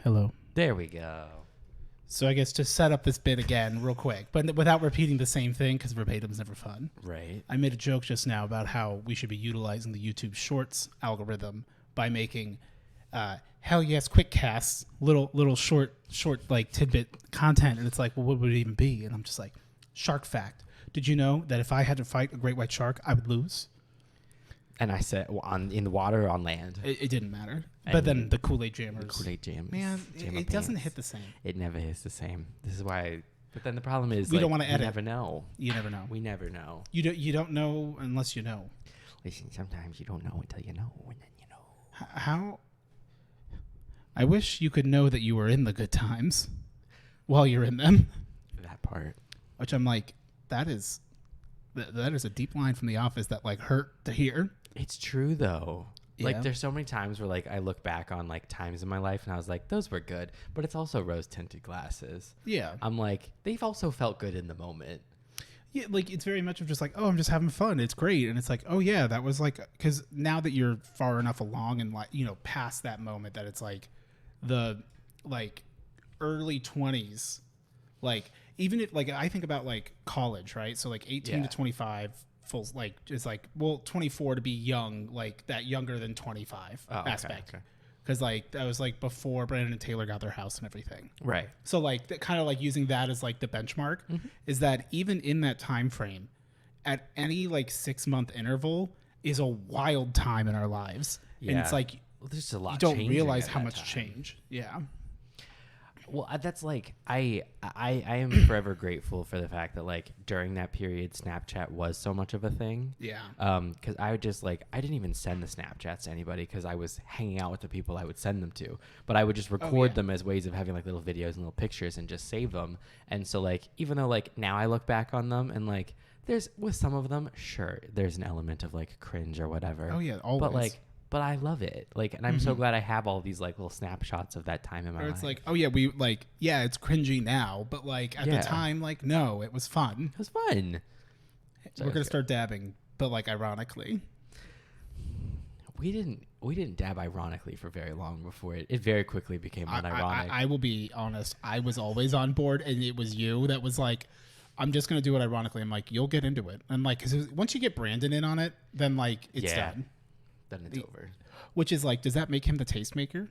Hello. There we go. So I guess to set up this bit again real quick, but without repeating the same thing, because verbatim's never fun. Right. I made a joke just now about how we should be utilizing the YouTube Shorts algorithm by making hell yes quick casts, little short like tidbit content, and it's like, well, what would it even be? And I'm just like, shark fact. Did you know that if I had to fight a great white shark, I would lose? And I said, in the water or on land? It didn't matter. And but then the Kool-Aid jammers. The Kool-Aid jams. Man, it doesn't hit the same. It never hits the same. This is why. But then the problem is we don't want to edit. You never know. You never know. We never know. You don't know unless you know. Listen, sometimes you don't know until you know, and then you know. How? I wish you could know that you were in the good times while you're in them. That part. Which I'm like, that is a deep line from The Office that like hurt to hear. It's true though. Yeah. Like there's so many times where like I look back on like times in my life and I was like, those were good, but it's also rose tinted glasses. Yeah. I'm like, they've also felt good in the moment. Yeah, like it's very much of just like, oh, I'm just having fun. It's great. And it's like, oh yeah, that was like, because now that you're far enough along and like, you know, past that moment that it's like the like early 20s, like even if like I think about like college, right? So like 18 to 25 full, like is like, well, 24 to be young, like that younger than 25 aspect. Okay. Because like that was like before Brandon and Taylor got their house and everything. Right. So like kind of like using that as like the benchmark is that even in that time frame, at any like 6-month interval is a wild time in our lives. Yeah. And it's like, there's a lot. You don't realize how much change. Yeah. Well, that's like I am forever grateful for the fact that like during that period Snapchat was so much of a thing. Yeah. Because I would just like I didn't even send the Snapchats to anybody because I was hanging out with the people I would send them to. But I would just record them as ways of having like little videos and little pictures and just save them. And so like even though like now I look back on them and like there's with some of them sure there's an element of like cringe or whatever. Oh yeah, always. But I love it. Like, and I'm so glad I have all these like little snapshots of that time in my life. It's like, oh yeah, we like, yeah, it's cringy now, but like at the time, like, no, it was fun. It was fun. We're gonna start dabbing, but like ironically. We didn't dab ironically for very long before it very quickly became unironic. I will be honest. I was always on board, and it was you that was like, I'm just gonna do it ironically. I'm like, you'll get into it. I'm like, because once you get Brandon in on it, then like it's done. Then it's over. Which is like, does that make him the tastemaker?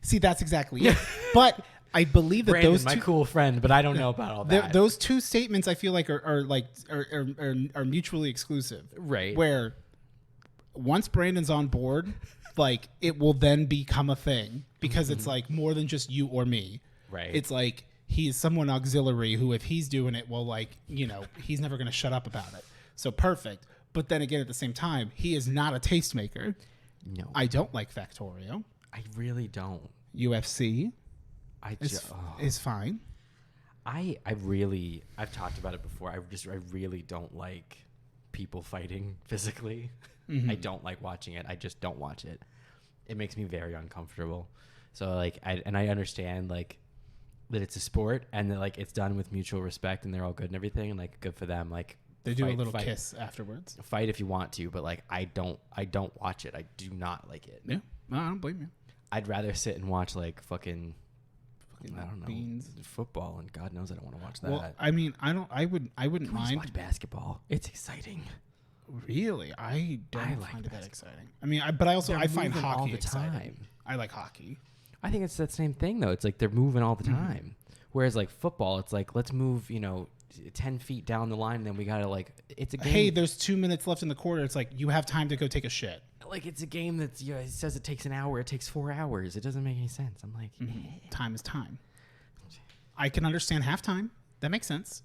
See, that's exactly it. But I believe that Brandon, those two, my cool friend, but I don't know about all that. Those two statements I feel like are mutually exclusive. Right. Where once Brandon's on board, like it will then become a thing because it's like more than just you or me. Right. It's like he's someone auxiliary who, if he's doing it, well, like, you know, he's never going to shut up about it. So perfect. But then again, at the same time, he is not a tastemaker. No. I don't like Factorio. I really don't. UFC is fine. I've talked about it before. I really don't like people fighting physically. I don't like watching it. I just don't watch it. It makes me very uncomfortable. So like, I understand like that it's a sport and that like it's done with mutual respect and they're all good and everything and like good for them. Like, they do a little kiss afterwards. Fight if you want to, but like I don't watch it. I do not like it. Yeah, no, I don't blame you. I'd rather sit and watch like fucking I don't know, beans, football, and God knows I don't want to watch that. Well, I mean, I wouldn't mind. Watch basketball. It's exciting. Really, I don't find it that exciting. I mean, I find hockey all the exciting. Time. I like hockey. I think it's that same thing though. It's like they're moving all the time. Whereas like football, it's like let's move, 10 feet down the line, and then we gotta like it's a game. Hey, there's 2 minutes left in the quarter. It's like you have time to go take a shit. Like it's a game that's it says it takes an hour, it takes 4 hours. It doesn't make any sense. I'm like, time is time. I can understand halftime. That makes sense.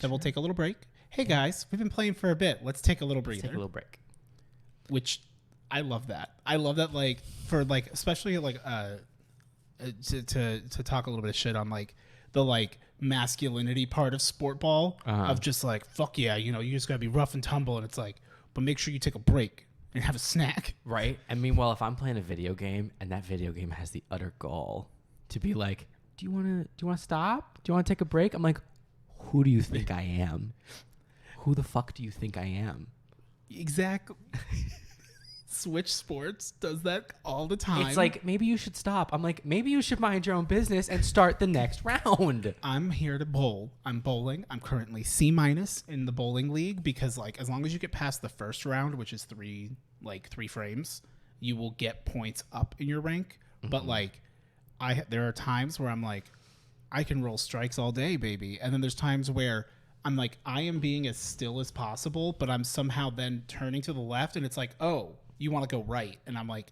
Then we'll take a little break. Hey guys, we've been playing for a bit. Let's take a little breather. Take a little break. Which I love that. I love that like for like especially like to talk a little bit of shit on like the like masculinity part of sport ball of just like fuck yeah, you just gotta be rough and tumble, and it's like, but make sure you take a break and have a snack. Right. And meanwhile, if I'm playing a video game and that video game has the utter gall to be like, do you want to stop? Do you want to take a break? I'm like, who do you think I am? Who the fuck do you think I am? Exactly. Switch Sports does that all the time. It's like, maybe you should stop. I'm like, maybe you should mind your own business and start the next round. I'm here to bowl. I'm bowling. I'm currently C- in the bowling league because, like, as long as you get past the first round, which is three frames, you will get points up in your rank. Mm-hmm. But, like, there are times where I'm like, I can roll strikes all day, baby. And then there's times where I'm like, I am being as still as possible, but I'm somehow then turning to the left, and it's like, oh, you want to go right. And I'm like,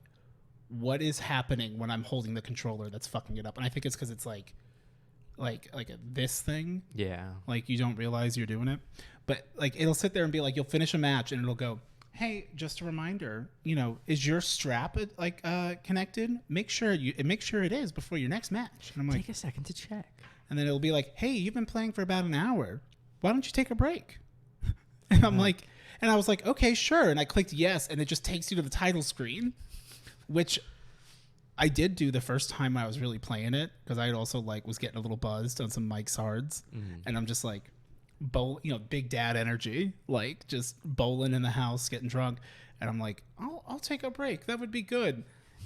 what is happening when I'm holding the controller that's fucking it up? And I think it's because it's like this thing. Yeah. Like, you don't realize you're doing it. But, like, it'll sit there and be like, you'll finish a match, and it'll go, hey, just a reminder, is your strap connected? Make sure it is before your next match. And I'm like, take a second to check. And then it'll be like, hey, you've been playing for about an hour. Why don't you take a break? And I'm like, and I was like, okay, sure. And I clicked yes, and it just takes you to the title screen, which I did do the first time I was really playing it because I also was getting a little buzzed on some Mike's Hards, and I'm just like, big dad energy, like just bowling in the house, getting drunk, and I'm like, I'll take a break. That would be good.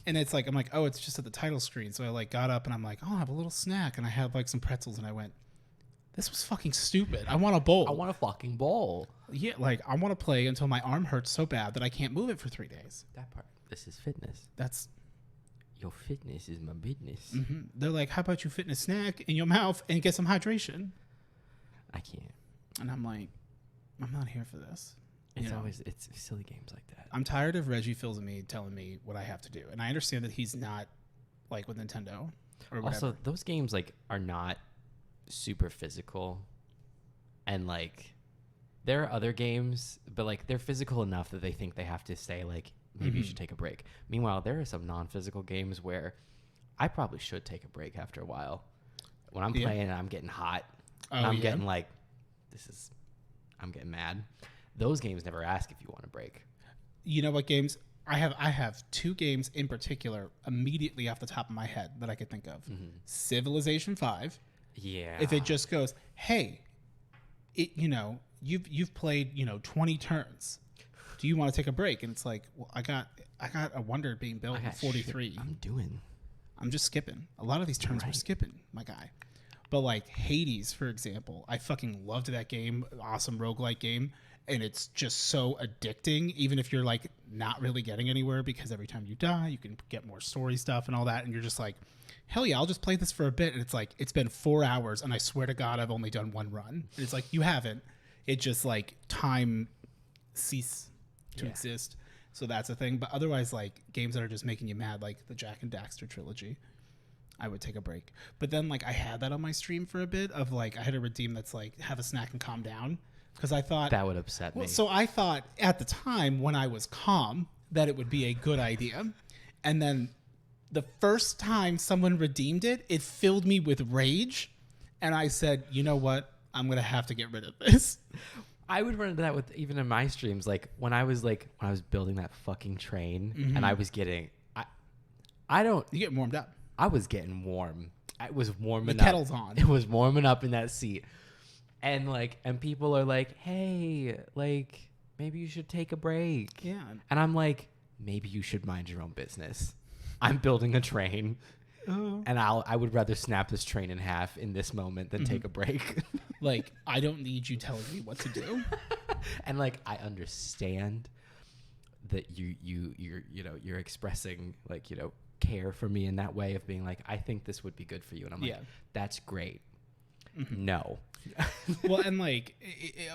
And it's like, I'm like, oh, it's just at the title screen. So I got up and I'm like, oh, I'll have a little snack, and I had some pretzels, and I went, this was fucking stupid. I want to bowl. I want to fucking bowl. Yeah, I want to play until my arm hurts so bad that I can't move it for 3 days. That part. This is fitness. That's your fitness is my business. Mm-hmm. They're like, how about you fit in a snack in your mouth and get some hydration? I can't. And I'm like, I'm not here for this. It's silly games like that. I'm tired of Reggie Fils-Aimé telling me what I have to do, and I understand that he's not with Nintendo or whatever. Also, those games are not super physical, and there are other games, but they're physical enough that they think they have to say maybe you should take a break. Meanwhile, there are some non-physical games where I probably should take a break after a while. When I'm playing and I'm getting hot, and I'm getting I'm getting mad. Those games never ask if you want a break. You know what games? I have 2 games in particular immediately off the top of my head that I could think of. Mm-hmm. Civilization 5. Yeah. If it just goes, hey, you've played 20 turns. Do you want to take a break? And it's like, well, I got a wonder being built in 43. I'm just skipping. A lot of these turns we're skipping, my guy. But Hades, for example, I fucking loved that game. Awesome roguelike game. And it's just so addicting, even if you're not really getting anywhere, because every time you die, you can get more story stuff and all that. And you're just like, hell yeah, I'll just play this for a bit. And it's it's been 4 hours, and I swear to God, I've only done 1 run. And it's you haven't. It just time cease to exist. So that's a thing. But otherwise, games that are just making you mad, like the Jack and Daxter trilogy, I would take a break. But then I had that on my stream for a bit of I had a redeem that's have a snack and calm down. Because I thought that would upset me. So I thought at the time when I was calm that it would be a good idea. And then the first time someone redeemed it, it filled me with rage. And I said, you know what? I'm going to have to get rid of this. I would run into that with even in my streams. When I was building that fucking train, and I was getting, You get warmed up. I was getting warm. I was warming up. The kettle's on. It was warming up in that seat. And and people are like, hey, maybe you should take a break. Yeah. And I'm like, maybe you should mind your own business. I'm building a train, and I would rather snap this train in half in this moment than take a break. I don't need you telling me what to do. And I understand that you're expressing care for me in that way of being I think this would be good for you, and I'm like, that's great. Mm-hmm. No. Well, and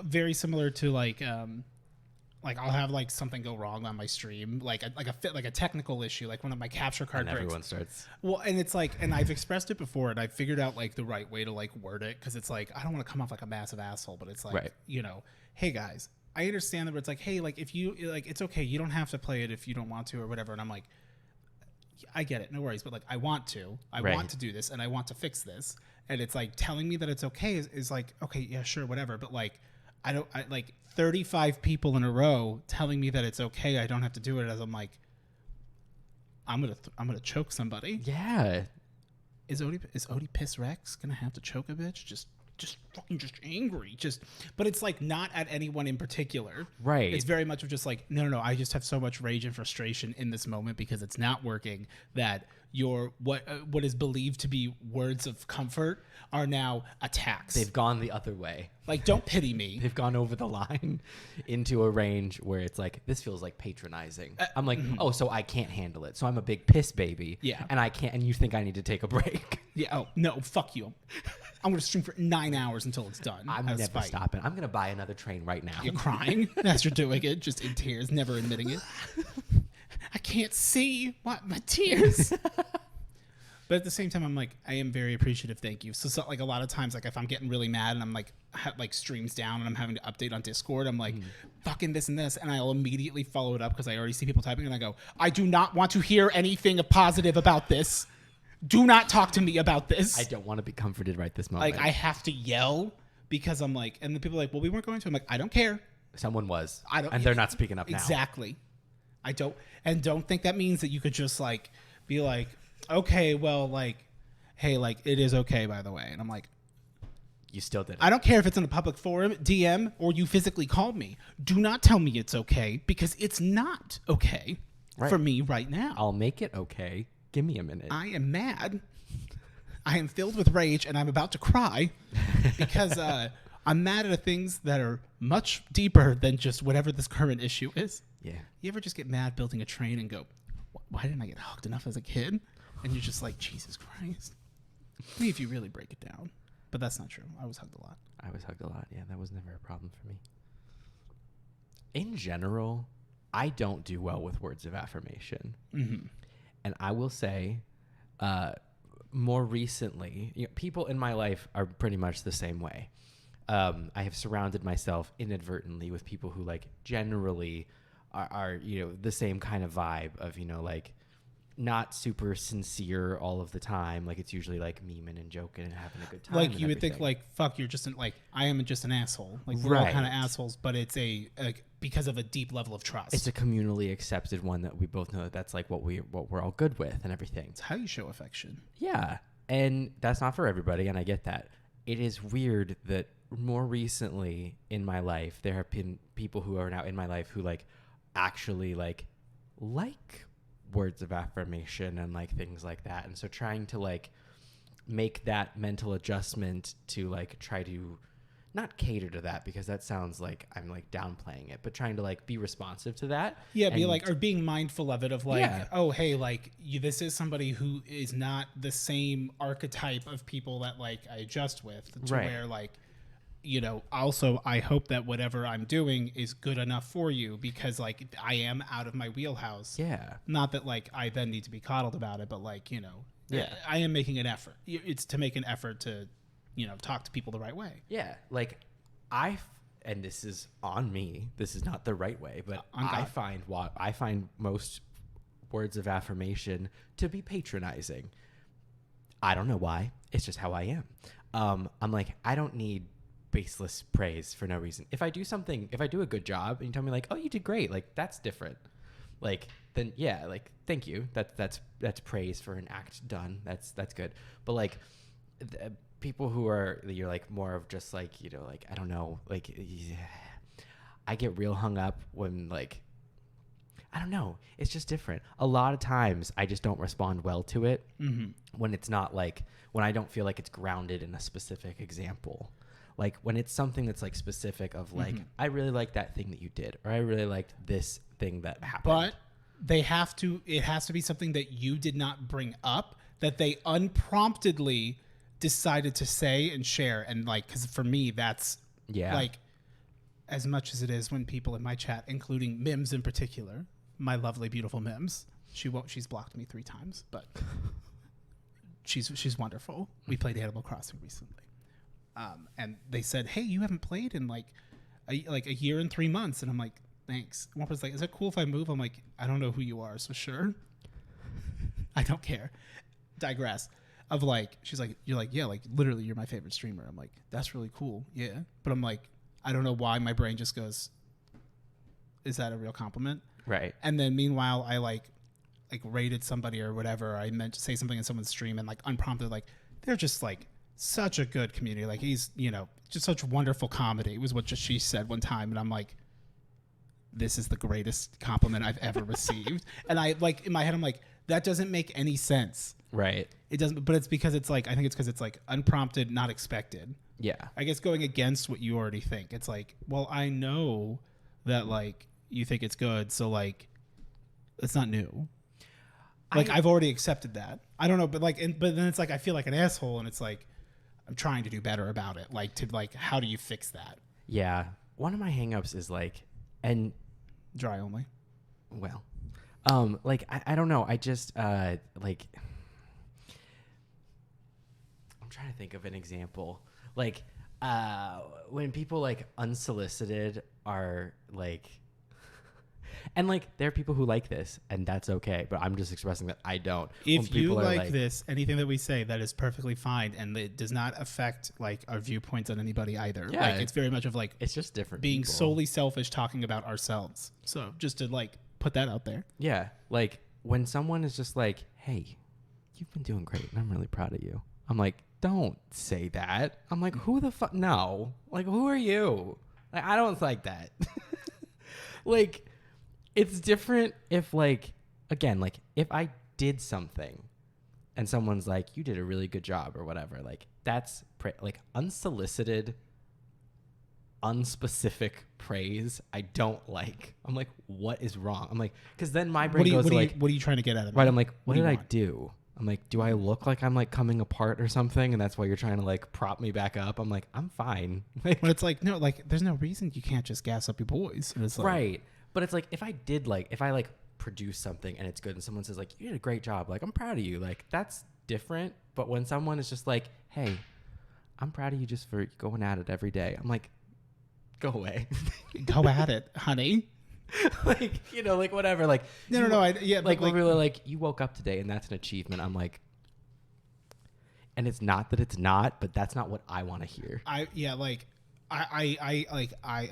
very similar to I'll have something go wrong on my stream, a technical issue, one of my capture card breaks. Everyone starts. Well, and it's and I've expressed it before, and I've figured out the right way to word it, because it's I don't want to come off like a massive asshole, but it's hey guys, I understand that, but it's hey, if you it's okay, you don't have to play it if you don't want to or whatever, and I'm like, I get it, no worries, but I want to do this, and I want to fix this. And it's telling me that it's okay is okay, yeah, sure, whatever. But I 35 people in a row telling me that it's okay, I don't have to do it. As I'm I'm gonna choke somebody. Yeah. Is Odiepus Rex gonna have to choke a bitch? Just just fucking just angry. But it's like not at anyone in particular. Right. It's very much of just like, no. I just have so much rage and frustration in this moment because it's not working that what is believed to be words of comfort are now attacks. They've gone the other way. Like, don't pity me. They've gone over the line into a range where it's like, this feels like patronizing. I'm like, oh, so I can't handle it. So I'm a big piss baby. Yeah. And I can't, and you think I need to take a break. Yeah. Oh, no, fuck you. I'm going to stream for 9 hours until it's done. I'm never stopping. I'm going to buy another train right now. You're crying as you're doing it, just in tears, never admitting it. I can't see my tears. But at the same time, I'm like, I am very appreciative. Thank you. So like a lot of times, like if I'm getting really mad and I'm like, streams down and I'm having to update on Discord, I'm like, fucking this and this. And I'll immediately follow it up because I already see people typing and I go, I do not want to hear anything positive about this. Do not talk to me about this. I don't want to be comforted right this moment. Like I have to yell because I'm like, and the people are like, well, we weren't going to. I'm like, I don't care. Someone was. I don't. And they're not speaking up now. Exactly. I don't think that means that you could just like be like, okay, well, like, hey, like it is okay, by the way. And I'm like, you still did it. I don't care if it's in a public forum, DM, or you physically called me. Do not tell me it's okay because it's not okay for me right now. I'll make it okay. Give me a minute. I am mad. I am filled with rage and I'm about to cry because I'm mad at things that are much deeper than just whatever this current issue is. Yeah. You ever just get mad building a train and go, why didn't I get hugged enough as a kid? And you're just like, Jesus Christ. Maybe if you really break it down. But that's not true. I was hugged a lot. I was hugged a lot. Yeah, that was never a problem for me. In general, I don't do well with words of affirmation. Mm-hmm. And I will say, more recently, people in my life are pretty much the same way. I have surrounded myself inadvertently with people who like generally are the same kind of vibe of, like not super sincere all of the time. Like it's usually like memeing and joking and having a good time. Like you would think like, fuck, you're just I am just an asshole. Like we're all kind of assholes, but it's because of a deep level of trust. It's a communally accepted one that we both know that's like what we're all good with and everything. It's how you show affection. Yeah. And that's not for everybody. And I get that. It is weird that more recently in my life, there have been people who are now in my life who like actually like words of affirmation and like things like that. And so trying to like make that mental adjustment to like try to not cater to that because that sounds like I'm like downplaying it, but trying to like be responsive to that. Yeah, be like, or being mindful of it of like, oh, hey, like this is somebody who is not the same archetype of people that like I adjust with to where like, also I hope that whatever I'm doing is good enough for you because like I am out of my wheelhouse. Yeah. Not that like I then need to be coddled about it, but like, I am making an effort. It's to make an effort to, talk to people the right way. Yeah. Like and this is on me, this is not the right way, but I find most words of affirmation to be patronizing. I don't know why. It's just how I am. I'm like, I don't need baseless praise for no reason. If I do a good job and you tell me like, oh, you did great, like that's different. Like then yeah, like thank you. That's praise for an act done. That's good. But like people who are you're like more of just like like I don't know, like I get real hung up when like I don't know. It's just different. A lot of times I just don't respond well to it when it's not like when I don't feel like it's grounded in a specific example. Like when it's something that's like specific of like, I really like that thing that you did, or I really liked this thing that happened. But it has to be something that you did not bring up, that they unpromptedly decided to say and share. And like, cause for me, that's like as much as it is when people in my chat, including Mims in particular, my lovely, beautiful Mims, she's blocked me 3 times, but she's wonderful. We played Animal Crossing recently. And they said, hey, you haven't played in like a year and 3 months. And I'm like, thanks. And one was like, is it cool if I move? I'm like, I don't know who you are, so sure. I don't care. Digress. Of like, she's like, you're like, yeah, like literally you're my favorite streamer. I'm like, that's really cool. Yeah. But I'm like, I don't know why my brain just goes, is that a real compliment? Right. And then meanwhile, I like rated somebody or whatever. I meant to say something in someone's stream and like unprompted, like they're just like such a good comedian. Like he's, you know, just such wonderful comedy was what she said one time. And I'm like, this is the greatest compliment I've ever received. And I like in my head, I'm like, that doesn't make any sense. Right. It doesn't, but it's because it's like, I think it's because it's like unprompted, not expected. Yeah. I guess going against what you already think. It's like, well, I know that like you think it's good. So like, it's not new. Like I've already accepted that. I don't know, but like, but then it's like I feel like an asshole, and it's like I'm trying to do better about it. Like how do you fix that? Yeah, one of my hangups is like, and dry only. Well, like I don't know. I just like I'm trying to think of an example. Like when people like unsolicited are like. And, like, there are people who like this, and that's okay. But I'm just expressing that I don't. If you like this, anything that we say, that is perfectly fine. And it does not affect, like, our viewpoints on anybody either. Yeah, like, it's very much of, like... It's just different being people. solely selfish, talking about ourselves. So, just to, like, put that out there. Yeah. Like, when someone is just like, hey, you've been doing great, and I'm really proud of you. I'm like, don't say that. I'm like, who the fuck? No. Like, who are you? Like, I don't like that. Like... It's different if, like, again, like, if I did something and someone's like, you did a really good job or whatever, like, that's, like, unsolicited, unspecific praise I don't like. I'm like, what is wrong? I'm like, because then my brain goes like... What are you trying to get out of it? Right, I'm like, what did I do? I'm like, do I look like I'm, like, coming apart or something? And that's why you're trying to, like, prop me back up? I'm like, I'm fine. But it's like, no, like, there's no reason you can't just gas up your boys. And it's like, right. But it's like, if I produce something and it's good and someone says like, you did a great job, like, I'm proud of you. Like, that's different. But when someone is just like, hey, I'm proud of you just for going at it every day. I'm like, go away. Go at it, honey. Like, you know, like whatever. Like, no. Like when we were like, you woke up today and that's an achievement. I'm like, and it's not that it's not, but that's not what I want to hear. I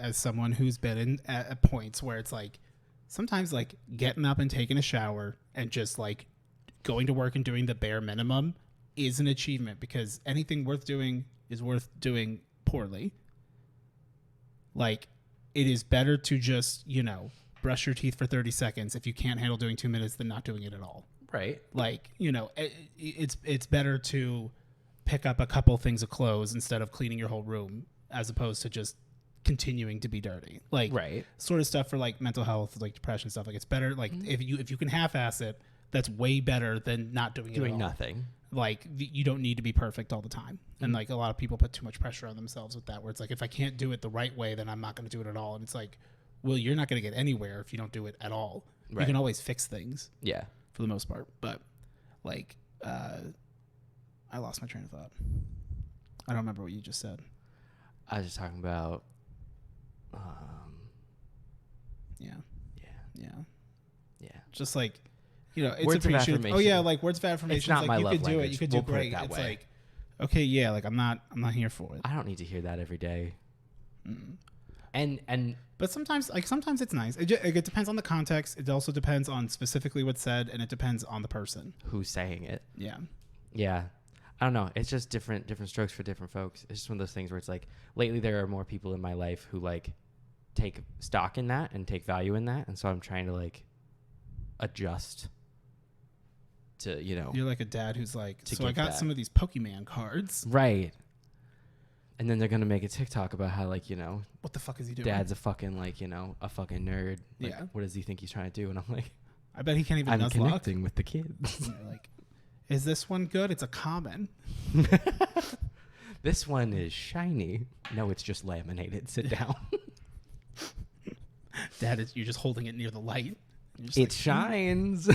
as someone who's been in at points where it's like sometimes like getting up and taking a shower and just like going to work and doing the bare minimum is an achievement, because anything worth doing is worth doing poorly. Like, it is better to just, you know, brush your teeth for 30 seconds if you can't handle doing 2 minutes than not doing it at all. Right. Like, you know, it's better to pick up a couple things of clothes instead of cleaning your whole room, as opposed to just continuing to be dirty. Like, right. Sort of stuff for like mental health, like depression stuff. Like, it's better. Like, if you can half-ass it, that's way better than not doing it at all. Nothing. Like, you don't need to be perfect all the time. And like, a lot of people put too much pressure on themselves with that, where it's like, if I can't do it the right way, then I'm not going to do it at all. And it's like, well, you're not going to get anywhere if you don't do it at all. Right. You can always fix things. Yeah. For the most part. But like, I lost my train of thought. I don't remember what you just said. I was just talking about, yeah. Just like, you know, it's words appreciated. Oh yeah, like words of affirmation. It's not like, my you love could do language. it. You could We'll do great. Put it that it's way. like, okay, yeah, like I'm not here for it. I don't need to hear that every day. Mm. And but sometimes it's nice. It depends on the context. It also depends on specifically what's said, and it depends on the person who's saying it. Yeah. I don't know. It's just different strokes for different folks. It's just one of those things where it's like, lately there are more people in my life who like take stock in that and take value in that. And so I'm trying to like adjust to, you know. You're like a dad who's like, so I got some of these Pokemon cards. Right. And then they're going to make a TikTok about how, like, you know. What the fuck is he doing? Dad's a fucking, like, you know, a fucking nerd. Like, yeah. What does he think he's trying to do? And I'm like. I bet he can't even I'm connecting with the kids. Like, is this one good? It's a common. This one is shiny. No, it's just laminated. Sit down. Dad, you're just holding it near the light. It like, shines.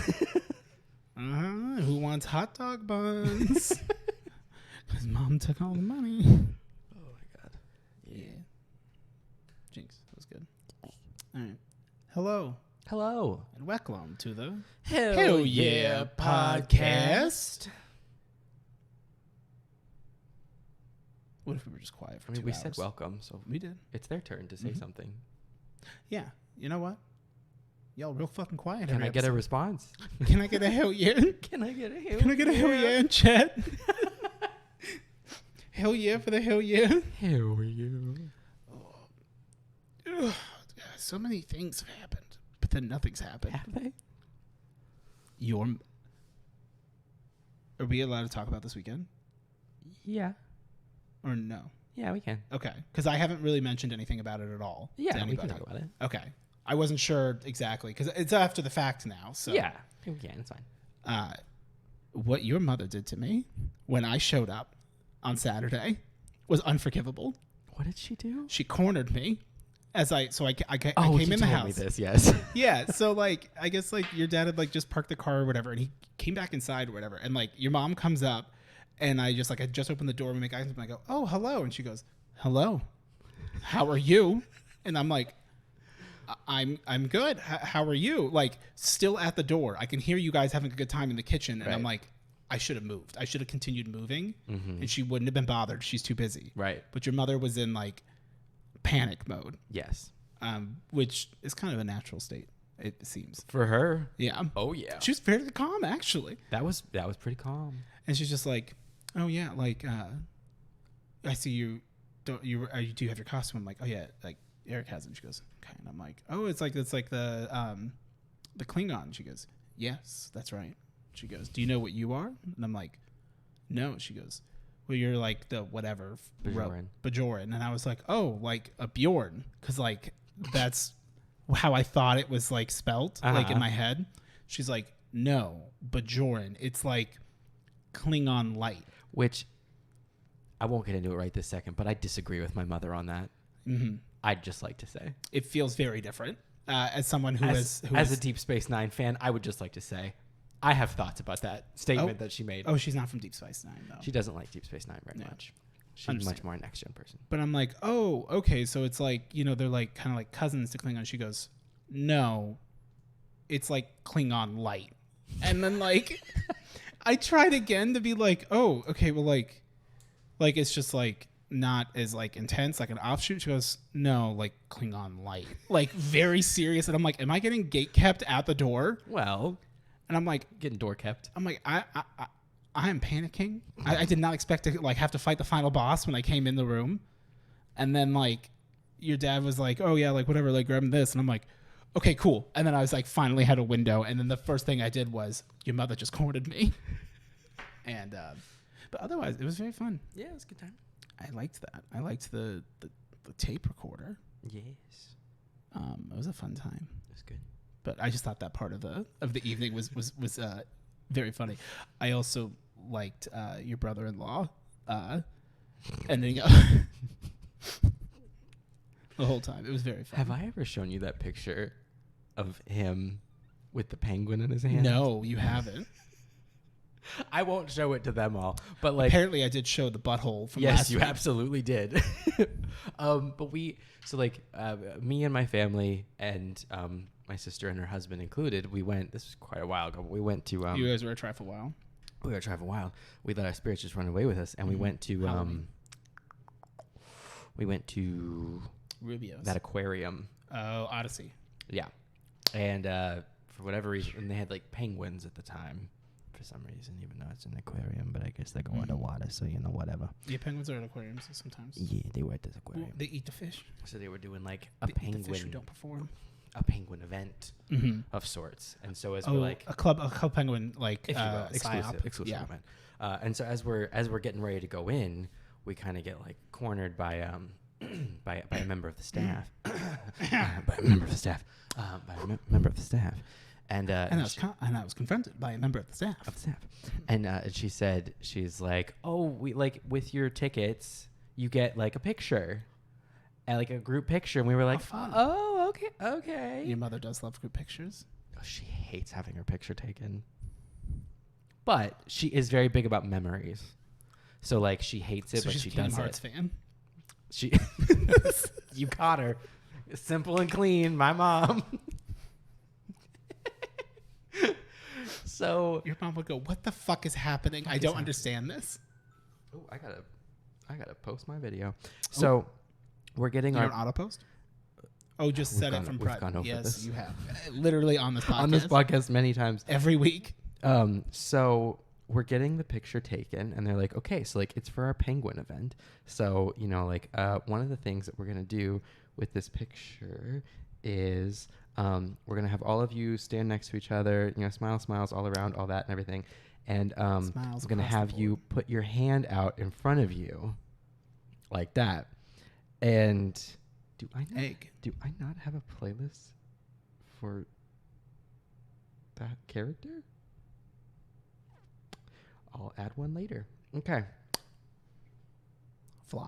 Who wants hot dog buns? Because Mom took all the money. Oh, my God. Yeah. Jinx, that was good. All right. Hello. And welcome to the Hell Yeah podcast. What if we were just quiet for 2 hours? We said welcome, so we did. It's their turn to say something. Yeah. You know what? Y'all real fucking quiet. Can I get a response? Can I get a hell yeah? Can I get a hell yeah? Can I get a hell yeah in chat? Hell yeah for the hell yeah. Hell yeah. Ugh, so many things have happened, but then nothing's happened. Have they? Are we allowed to talk about this weekend? Yeah. Or no? Yeah, we can. Okay, because I haven't really mentioned anything about it at all. Yeah, to we anybody. can talk about it. Okay, I wasn't sure exactly because it's after the fact now. So Yeah, we can. It's fine. What your mother did to me when I showed up on Saturday was unforgivable. What did she do? She cornered me as I came in the house. Me this, yes. Yeah, so like I guess like your dad had like just parked the car or whatever, and he came back inside or whatever, and like your mom comes up, and I just opened the door, and we make eyes, and I go, "Oh, hello," and she goes, "Hello, how are you?" And I'm like, I'm good. How are you? Like, still at the door. I can hear you guys having a good time in the kitchen. And I'm like, I should have moved. I should have continued moving. Mm-hmm. And she wouldn't have been bothered. She's too busy. Right. But your mother was in, like, panic mode. Yes. Which is kind of a natural state, it seems. For her? Yeah. Oh, yeah. She was very calm, actually. That was pretty calm. And she's just like, oh, yeah, like, I see you. Do you have your costume? I'm like, oh, yeah, like, Eric has it. And she goes, okay. And I'm like, oh, it's like the Klingon. She goes, yes, that's right. She goes, do you know what you are? And I'm like, no. She goes, well, you're like the whatever Bajoran. And I was like, oh, like a Bjorn, because like that's how I thought it was like spelt, like in my head. She's like, no, Bajoran. It's like Klingon light. Which I won't get into it right this second, but I disagree with my mother on that. Mm-hmm. I'd just like to say it feels very different. As someone who as a Deep Space Nine fan, I would just like to say I have thoughts about that statement that she made. Oh, she's not from Deep Space Nine, though. She doesn't like Deep Space Nine very much. She's much more a Next Gen person. But I'm like, oh, okay, so it's like, they're like kind of like cousins to Klingon. She goes, no, it's like Klingon light. And then like I tried again to be like, oh, okay, well like it's just like not as like intense, like an offshoot. She goes, no, like Klingon light, like very serious. And I'm like, am I getting gate kept at the door? Well, and I'm like, getting door kept. I'm like, I am panicking. I did not expect to like have to fight the final boss when I came in the room. And then like your dad was like, oh yeah, like whatever, like grab this. And I'm like, okay, cool. And then I was like, finally had a window. And then the first thing I did was your mother just cornered me. And, but otherwise it was very fun. Yeah, it was a good time. I liked that. I liked the tape recorder. Yes. It was a fun time. It was good. But I just thought that part of the evening was very funny. I also liked your brother-in-law ending up the whole time. It was very fun. Have I ever shown you that picture of him with the penguin in his hand? No, you haven't. I won't show it to them all, but like apparently I did show the butthole from yes, last you week. absolutely did. But me and my family and my sister and her husband included, we went. This was quite a while ago. But we went to. You guys were at Trifle Wild. We were at Trifle Wild. We let our spirits just run away with us, and we went to. We went to Rubio's. That aquarium. Oh, Odyssey. Yeah, and for whatever reason, and they had like penguins at the time. For some reason, even though it's an aquarium, but I guess they go underwater, so whatever. Yeah, penguins are at aquariums sometimes. Yeah, they were at this aquarium. Well, they eat the fish. So they were doing like a penguin. The fish who don't perform. A penguin event of sorts, and so as we're like a club penguin like if you will, exclusive yeah. event. And so as we're getting ready to go in, we kind of get like cornered by by a member of the staff, by a member of the staff. And I was confronted by a member of the staff. And she said, she's like, oh, we like with your tickets, you get like a picture, and like a group picture. And we were like, oh, okay. Your mother does love group pictures. Oh, she hates having her picture taken, but she is very big about memories. So like she hates it, so but she's she a Kingdom does Hearts it. fan. She, you caught her, simple and clean. My mom. So your mom would go, "What the fuck is happening? I don't understand this." Oh, I gotta post my video. So we're getting our auto post. Oh, just set it from private. Yes, you have literally on this podcast. On this podcast many times every week. So we're getting the picture taken, and they're like, okay, so like it's for our penguin event. So, you know, like one of the things that we're going to do with this picture is we're going to have all of you stand next to each other, you know, smiles all around, all that and everything. And we're going to have you put your hand out in front of you like that. And do I not have a playlist for that character? I'll add one later. Okay.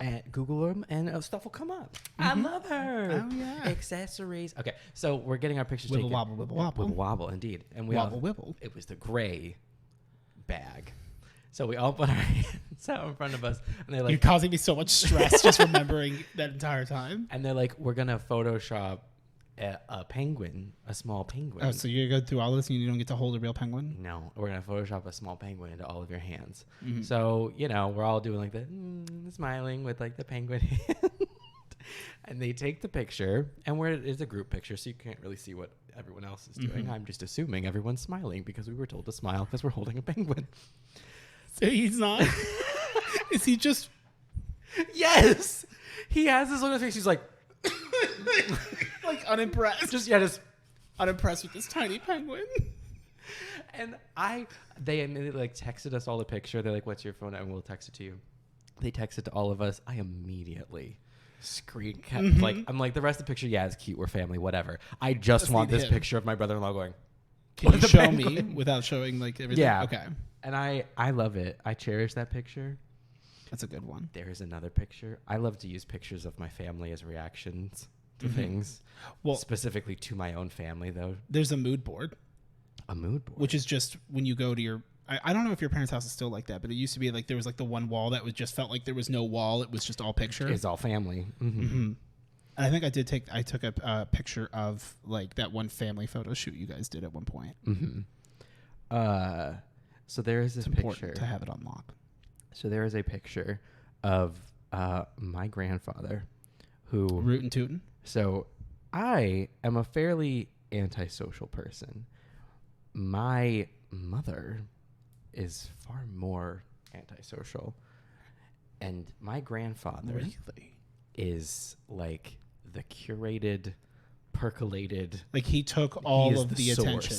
And Google them, and stuff will come up. I love her. Oh, yeah. Accessories. Okay, so we're getting our pictures taken. Wibble, wobble. Wibble, wobble, indeed. And we wibble. It was the gray bag. So we all put our hands out in front of us, and they're like... You're causing me so much stress just remembering that entire time. And they're like, we're going to Photoshop a penguin, a small penguin. Oh, so you're going to go through all this and you don't get to hold a real penguin? No, we're going to Photoshop a small penguin into all of your hands. Mm-hmm. So, you know, we're all doing like the smiling with like the penguin hand. And they take the picture, and it's a group picture, so you can't really see what everyone else is doing. I'm just assuming everyone's smiling because we were told to smile because we're holding a penguin. So he's not? Is he just... Yes! He has this look on his face. He's like... like unimpressed. Just unimpressed with this tiny penguin. And they immediately like texted us all the picture. They're like, what's your phone? And we'll text it to you. They texted to all of us. I immediately screen kept like, I'm like, the rest of the picture, yeah, it's cute. We're family, whatever. I just want this picture of my brother-in-law going, can you show me without showing like everything? Yeah. Okay. And I love it. I cherish that picture. That's a good one. There's another picture. I love to use pictures of my family as reactions to things. Well, specifically to my own family, though. There's a mood board. A mood board? Which is just when you go to your... I don't know if your parents' house is still like that, but it used to be like there was like the one wall that was just felt like there was no wall. It was just all picture. It's all family. And I think I took a picture of like that one family photo shoot you guys did at one point. So there is this picture to have it on lock. So there is a picture of my grandfather who... Rootin' tootin'? So I am a fairly antisocial person. My mother is far more antisocial. And my grandfather is like the curated, percolated... Like he took all of the attention.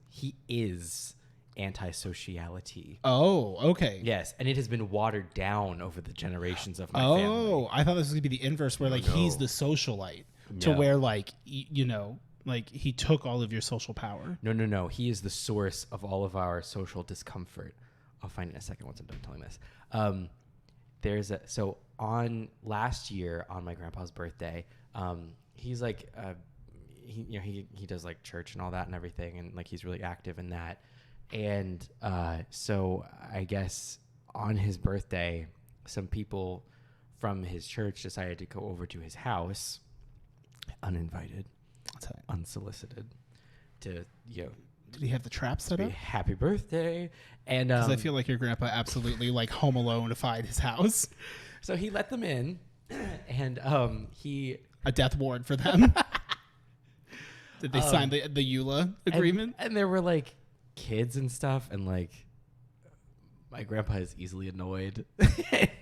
He is... antisociality. Oh, okay. Yes, and it has been watered down over the generations of my family. Oh, I thought this was going to be the inverse where he's the socialite to where like, you know, like he took all of your social power. No. He is the source of all of our social discomfort. I'll find it in a second once I'm done telling this. So on last year on my grandpa's birthday, he's like, he does like church and all that and everything. And like, he's really active in that. And so I guess on his birthday, some people from his church decided to go over to his house, uninvited, unsolicited, to, you know. Did he have the trap set up? Happy birthday. And because I feel like your grandpa absolutely like Home Alone-ified his house. So he let them in, and a death warrant for them. Did they sign the EULA agreement? And there were like kids and stuff, and like my grandpa is easily annoyed.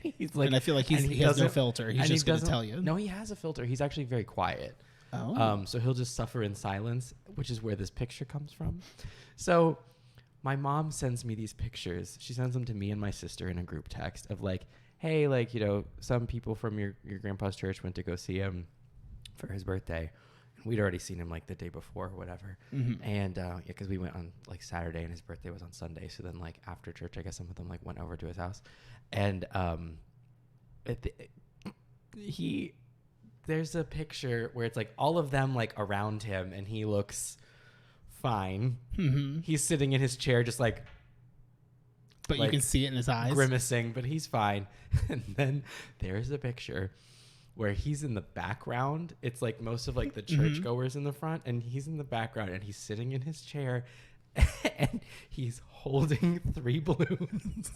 He's like, and I feel like he has no filter. He's just going to tell you. No, he has a filter. He's actually very quiet. Oh. So he'll just suffer in silence, which is where this picture comes from. So my mom sends me these pictures. She sends them to me and my sister in a group text of like, hey, like, you know, some people from your grandpa's church went to go see him for his birthday. We'd already seen him like the day before or whatever. And because we went on like Saturday and his birthday was on Sunday. So then like after church, I guess some of them like went over to his house. And there's a picture where it's like all of them like around him and he looks fine. He's sitting in his chair just like... But you can see it in his eyes. Grimacing, but he's fine. And then there's a picture where he's in the background. It's like most of like the churchgoers in the front, and he's in the background, and he's sitting in his chair, and he's holding 3 balloons,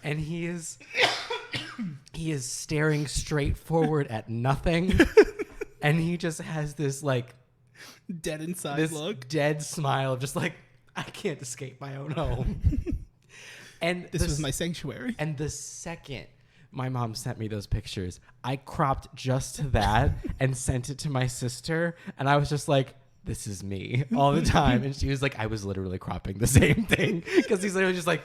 and he is staring straight forward at nothing, and he just has this like dead inside look, dead smile, just like I can't escape my own home. And This was my sanctuary. And the second my mom sent me those pictures, I cropped just that and sent it to my sister. And I was just like, this is me all the time. And she was like, I was literally cropping the same thing. Because he's literally just like,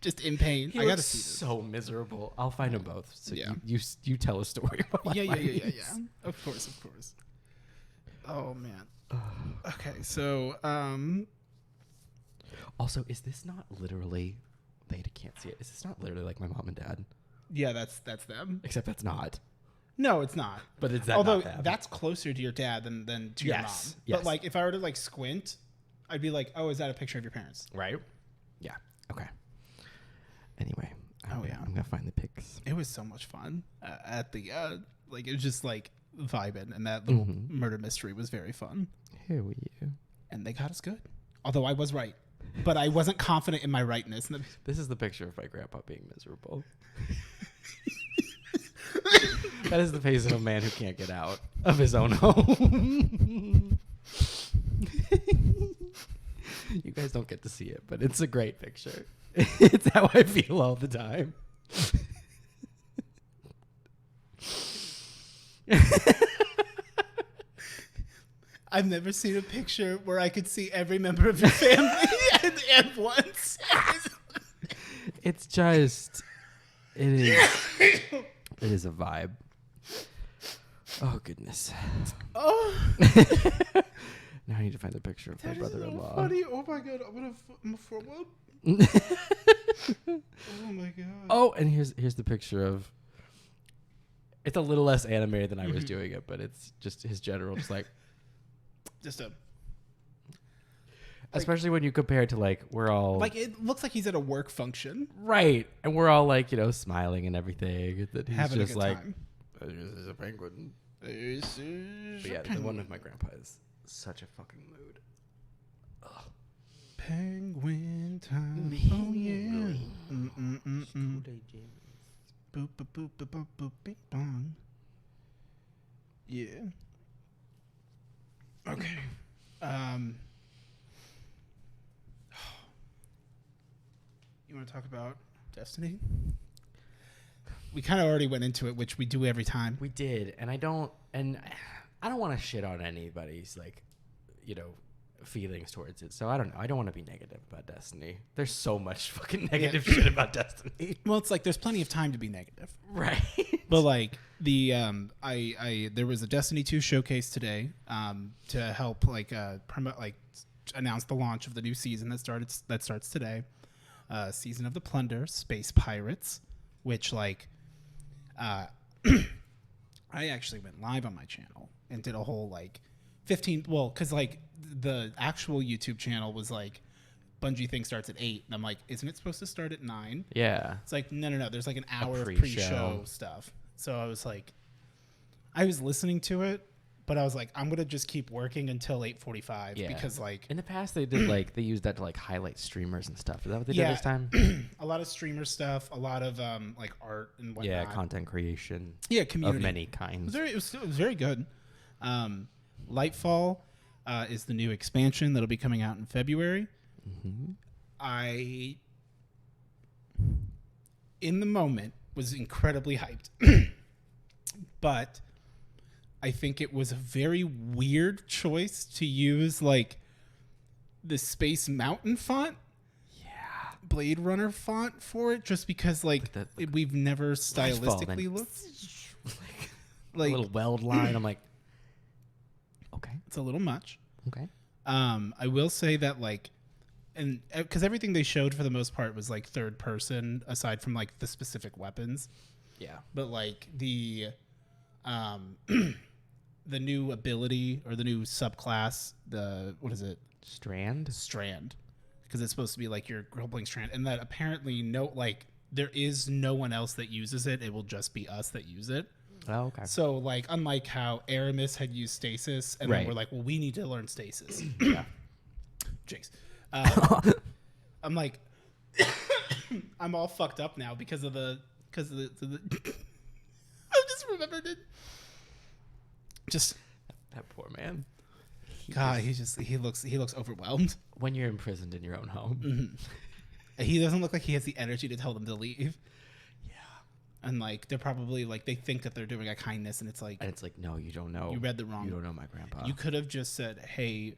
just in pain. I gotta see this. So miserable. I'll find them both. So yeah. you tell a story about yeah. Of course. Oh man. Okay, so also, is this not literally? They can't see it. Is this not literally like my mom and dad? Yeah, that's them. Except that's not. No, it's not. But it's that. Although not them? that's closer to your dad than to your mom. Yes. But like, if I were to like squint, I'd be like, oh, is that a picture of your parents? Right. Yeah. Okay. Anyway. I'm gonna find the pics. It was so much fun at the like it was just like vibing, and that little murder mystery was very fun. Here we go. And they got us good. Although I was right, but I wasn't confident in my rightness. This is the picture of my grandpa being miserable. That is the face of a man who can't get out of his own home. You guys don't get to see it, but it's a great picture. It's how I feel all the time. I've never seen a picture where I could see every member of your family at once. It's just, it is a vibe. Oh, goodness. Oh. Now I need to find the picture of my brother-in-law. Funny. Oh my god, I'm gonna throw up. Oh my god. Oh, and here's the picture of. It's a little less animated than I was doing it, but it's just his general, just like. Just a. Especially when you compare it to like we're all like it looks like he's at a work function, right? And we're all like smiling and everything. That he's having just a good like time. This is a penguin. But Yeah, the one with my grandpa is such a fucking mood. Ugh. Penguin time. Oh yeah. Boop boop boop boop boop boop bing bong. Yeah. Okay. You want to talk about Destiny? We kind of already went into it, which we do every time. We did, and I don't want to shit on anybody's feelings towards it. So I don't know. I don't want to be negative about Destiny. There's so much fucking negative shit about Destiny. Well, it's like there's plenty of time to be negative, right? But like the there was a Destiny 2 showcase today to help promote announce the launch of the new season that starts today. Season of the Plunder, Space Pirates, which I actually went live on my channel and did a whole 15. Well, because the actual YouTube channel was Bungie thing starts at 8, and I'm like, isn't it supposed to start at 9? Yeah. It's like no. There's an hour of pre-show. pre-show stuff. So I was I was listening to it, but I was like, I'm gonna just keep working until 8:45 because in the past they did they used that to highlight streamers and stuff. Is that what they did this time? A lot of streamer stuff, a lot of art and whatnot. Yeah, content creation. Yeah, community of many kinds. It was very good. Lightfall is the new expansion that'll be coming out in February. Mm-hmm. I, in the moment, was incredibly hyped. But I think it was a very weird choice to use the Space Mountain font. Yeah. Blade Runner font for it, just because we've never stylistically looked a little weld line. I'm like, okay. It's a little much. Okay. I will say that and because everything they showed for the most part was third person, aside from the specific weapons. Yeah. But the the new ability or the new subclass, what is it? Strand, because it's supposed to be your grappling strand, and that apparently there is no one else that uses it. It will just be us that use it. Oh, okay. So unlike how Aramis had used stasis, and then we're well, we need to learn stasis. Yeah. Jinx. I'm I'm all fucked up now because of the I just remembered it. Just that poor man. God, he looks overwhelmed. When you're imprisoned in your own home. Mm-hmm. He doesn't look like he has the energy to tell them to leave. Yeah. And like they're probably like they think that they're doing a kindness, and it's like no, you don't know. You read the wrong. You don't know my grandpa. You could have just said, "Hey,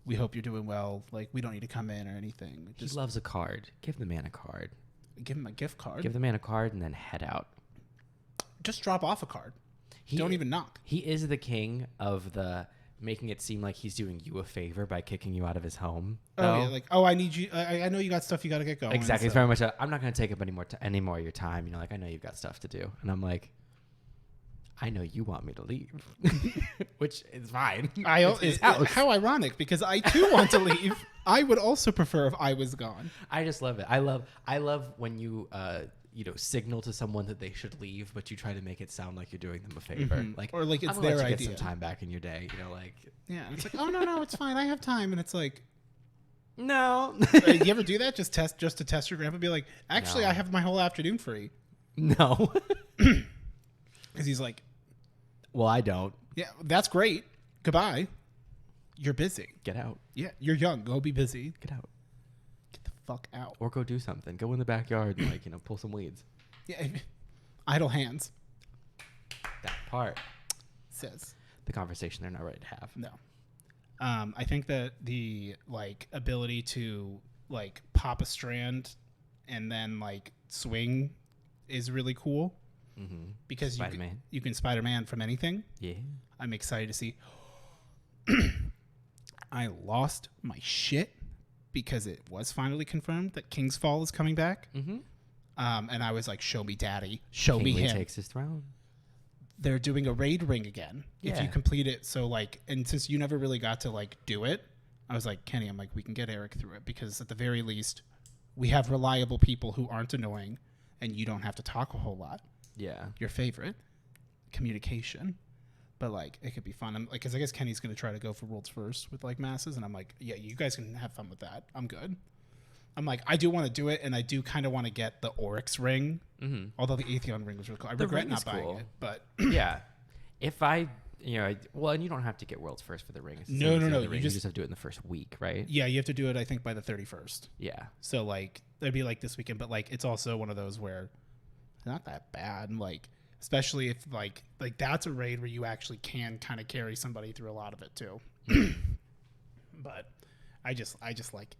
we hope you're doing well. Like we don't need to come in or anything." He loves a card. Give the man a card. Give him a gift card. Give the man a card and then head out. Just drop off a card. Don't even knock. He is the king of the making it seem like he's doing you a favor by kicking you out of his home. Oh, yeah, like, oh, I need you. I know you got stuff you got to get going. Exactly. It's very much I'm not going to take up any more of your time. You know, like, I know you've got stuff to do. And I'm like, I know you want me to leave, which is fine. How ironic, because I too want to leave. I would also prefer if I was gone. I just love it. I love when you, signal to someone that they should leave, but you try to make it sound like you're doing them a favor. Mm-hmm. Like, or like it's I'm their let you idea. get some time back in your day, like. Yeah, and it's like, oh no, it's fine. I have time, and it's like, no. You ever do that? Just to test your grandpa. Be like, actually, No. I have my whole afternoon free. No. Because he's like, well, I don't. yeah, that's great. Goodbye. You're busy. Get out. Yeah, you're young. Go be busy. Get out. Get the fuck out. Or go do something. Go in the backyard and pull some weeds. Yeah, idle hands. That part. Says The conversation they're not ready to have. no. I think that the ability to pop a strand and then swing is really cool. Mm-hmm. Because Spider-Man. you can Spider-Man from anything. Yeah. I'm excited to see. I lost my shit because it was finally confirmed that King's Fall is coming back. Mm-hmm. And I was like, show me daddy. Show me him. Takes his throne. They're doing a raid ring again. Yeah. If you complete it. So and since you never really got to do it, I was like, Kenny, I'm like, we can get Eric through it because at the very least we have reliable people who aren't annoying and you don't have to talk a whole lot. Yeah. Your favorite communication, but it could be fun. I'm because I guess Kenny's going to try to go for worlds first with masses. And I'm like, yeah, you guys can have fun with that. I'm good. I'm like, I do want to do it. And I do kind of want to get the Oryx ring. Mm-hmm. Although the Atheon ring was really cool. I regret not buying it, but yeah, if I, and you don't have to get worlds first for the ring. It's no. You just have to do it in the first week, right? Yeah. You have to do it, I think, by the 31st. Yeah. So it'd be this weekend, but it's also one of those where it's not that bad. Especially if that's a raid where you actually can kind of carry somebody through a lot of it too. But I just think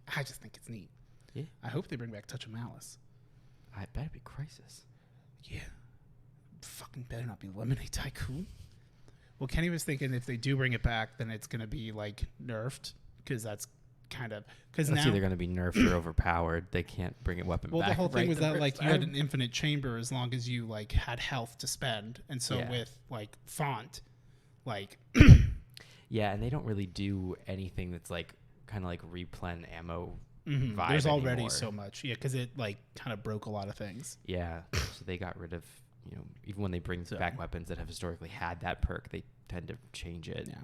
it's neat. Yeah. I hope they bring back Touch of Malice. I bet it'd be Crisis. Yeah. Fucking better not be Lemonade Tycoon. Well, Kenny was thinking if they do bring it back, then it's going to be nerfed because that's kind of because now either going to be nerfed or overpowered. They can't bring a weapon back. Well, the whole thing was that you had time. an infinite chamber as long as you had health to spend, and so with font, yeah, and they don't really do anything that's kind of replen ammo. Mm-hmm. Vibe There's already anymore. so much, because it kind of broke a lot of things. Yeah, so they got rid of even when they bring back weapons that have historically had that perk, they tend to change it. Yeah,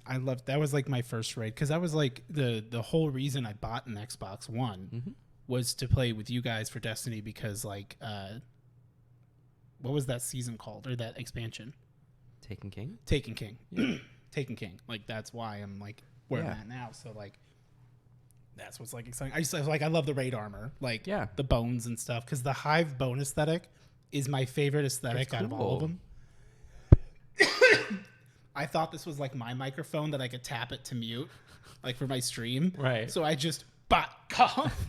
I loved that was my first raid because that was the whole reason I bought an Xbox One was to play with you guys for Destiny because what was that season called or that expansion? Taken King. Yeah. Taken King. That's why I'm where I'm at now. So that's what's exciting. I just I love the raid armor, the bones and stuff, because the hive bone aesthetic is my favorite aesthetic out of all of them. I thought this was my microphone that I could tap it to mute, for my stream. Right. So I just cough.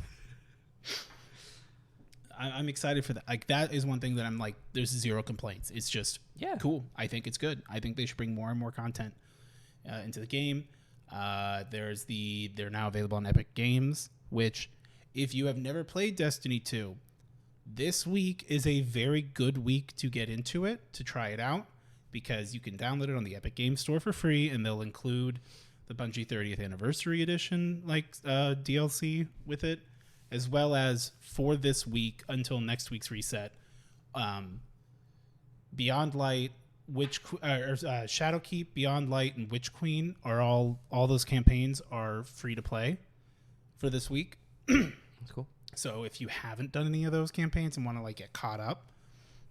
I'm excited for that. That is one thing that I'm there's zero complaints. It's just cool. I think it's good. I think they should bring more and more content into the game. They're now available on Epic Games, which if you have never played Destiny 2, this week is a very good week to get into it, to try it out, because you can download it on the Epic Games Store for free, and they'll include the Bungie 30th Anniversary Edition DLC with it, as well as for this week until next week's reset, Beyond Light, Shadowkeep, Beyond Light, and Witch Queen are all those campaigns are free to play for this week. That's cool. So if you haven't done any of those campaigns and want to get caught up,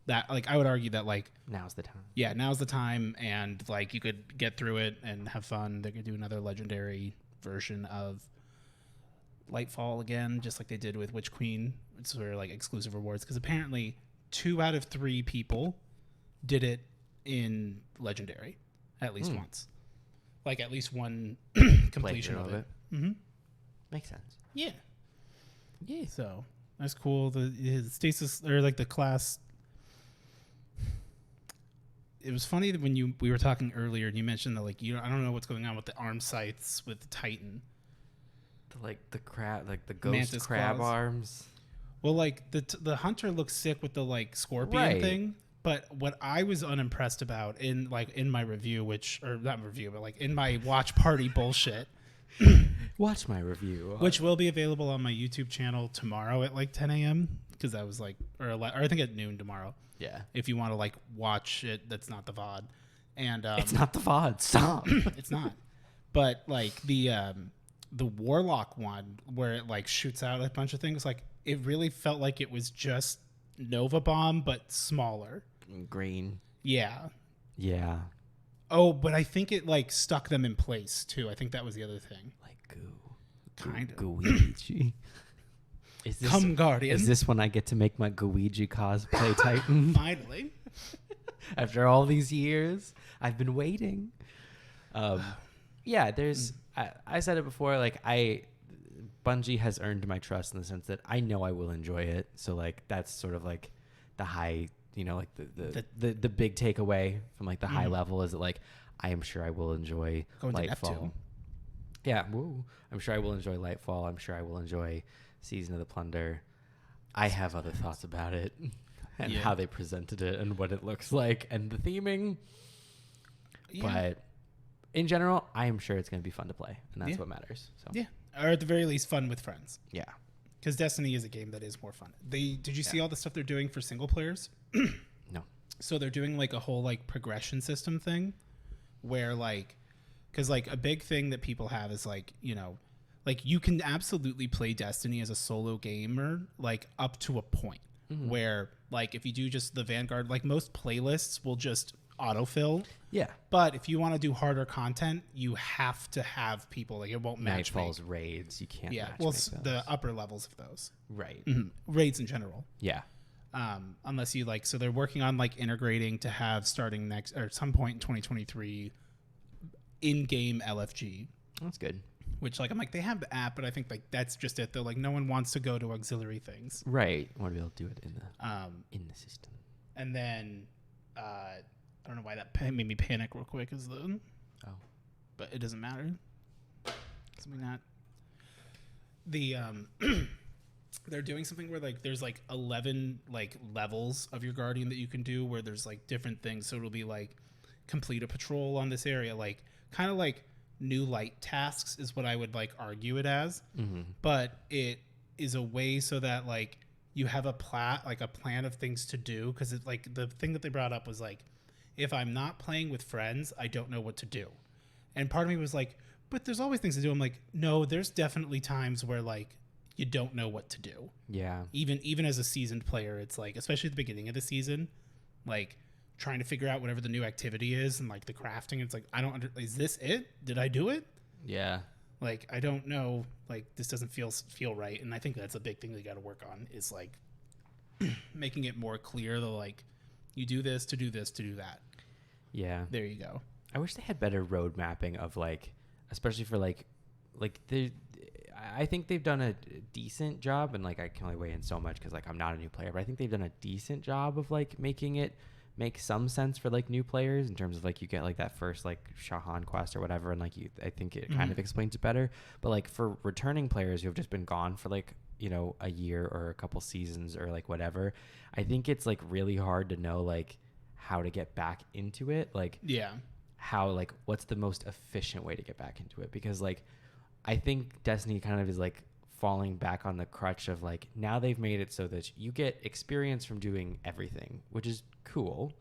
that like I would argue that like Now's the time. yeah, now's the time, and like you could get through it and have fun. They could do another legendary version of Lightfall again, just like they did with Witch Queen. It's sort of like exclusive rewards because apparently 2 out of 3 people did it in legendary at least once, like at least one completion of it. Mm-hmm. Makes sense. Yeah. So that's cool. The stasis or like the class. It was funny that when we were talking earlier and you mentioned that like I don't know what's going on with the arm sights with the Titan. The crab, like the ghost Mantis crab claws. arms. Well, like the hunter looks sick with the like scorpion thing. But what I was unimpressed about in my review, or not review, but like in my watch party bullshit. Watch my review, which will be available on my YouTube channel tomorrow at like 10 a.m. because that was like, or I think at noon tomorrow. Yeah. If you want to like watch it, that's not the VOD. And it's not the VOD. Stop. It's not. But like the Warlock one where it like shoots out a bunch of things, like it really felt like it was just Nova Bomb but smaller. Green. Yeah. Yeah. Oh, but I think it like stuck them in place too. I think that was the other thing. Like goo. Kind of. Gooigi. Come Guardian. Is this when I get to make my Gooigi cosplay Titan? Finally. After all these years, I've been waiting. Yeah, there's. I said it before. Like Bungie has earned my trust in the sense that I know I will enjoy it. So like that's sort of like the high. Like the big takeaway from like the high level is that like I am sure I will enjoy Going Lightfall. Yeah, woo. I'm sure I will enjoy Lightfall. I'm sure I will enjoy Season of the Plunder. I have other thoughts about it and how they presented it and what it looks like and the theming. Yeah. But in general, I am sure it's going to be fun to play, and that's what matters. So yeah, or at the very least, fun with friends. Yeah. Because Destiny is a game that is more fun. Did you see all the stuff they're doing for single players? No. So they're doing like a whole like progression system thing where like, because like a big thing that people have is like, like you can absolutely play Destiny as a solo gamer, like up to a point where like if you do just the Vanguard, like most playlists will just autofill. Yeah. But if you want to do harder content, you have to have people. Like it won't match. Nightfall's raids, you can't. Yeah. Well, the upper levels of those. Right. Mm-hmm. Raids in general. Yeah. Unless you like, so they're working on like integrating to have starting next or some point in 2023 in-game LFG. That's good. Which like I'm like they have the app, but I think like that's just it. They're like no one wants to go to auxiliary things. Right. I want to be able to do it in the system. And then I don't know why that made me panic real quick. But it doesn't matter. Something not the they're doing something where like there's like 11 like levels of your Guardian that you can do where there's like different things. So it'll be like complete a patrol on this area, like kind of like new light tasks is what I would like argue it as. But it is a way so that like you have a plan of things to do, because it's like the thing that they brought up was like, if I'm not playing with friends, I don't know what to do. And part of me was like, but there's always things to do. I'm like, no, there's definitely times where like you don't know what to do. Yeah. Even as a seasoned player, it's like, especially at the beginning of the season, like trying to figure out whatever the new activity is and like the crafting. It's like, is this it? Did I do it? Yeah. Like, I don't know. Like, this doesn't feel right. And I think that's a big thing they got to work on is like making it more clear that like you do this to do this to do that. Yeah. There you go. I wish they had better road mapping of like, especially for like I think they've done a decent job, and like I can only weigh in so much because like I'm not a new player, but I think they've done a decent job of like making it make some sense for like new players in terms of like you get like that first like Shahan quest or whatever, and like I think it kind of explains it better. But like for returning players who have just been gone for like, you know, a year or a couple seasons or like whatever, I think it's like really hard to know like how to get back into it. Like, yeah, how like what's the most efficient way to get back into it, because like I think Destiny kind of is like falling back on the crutch of like, now they've made it so that you get experience from doing everything, which is cool.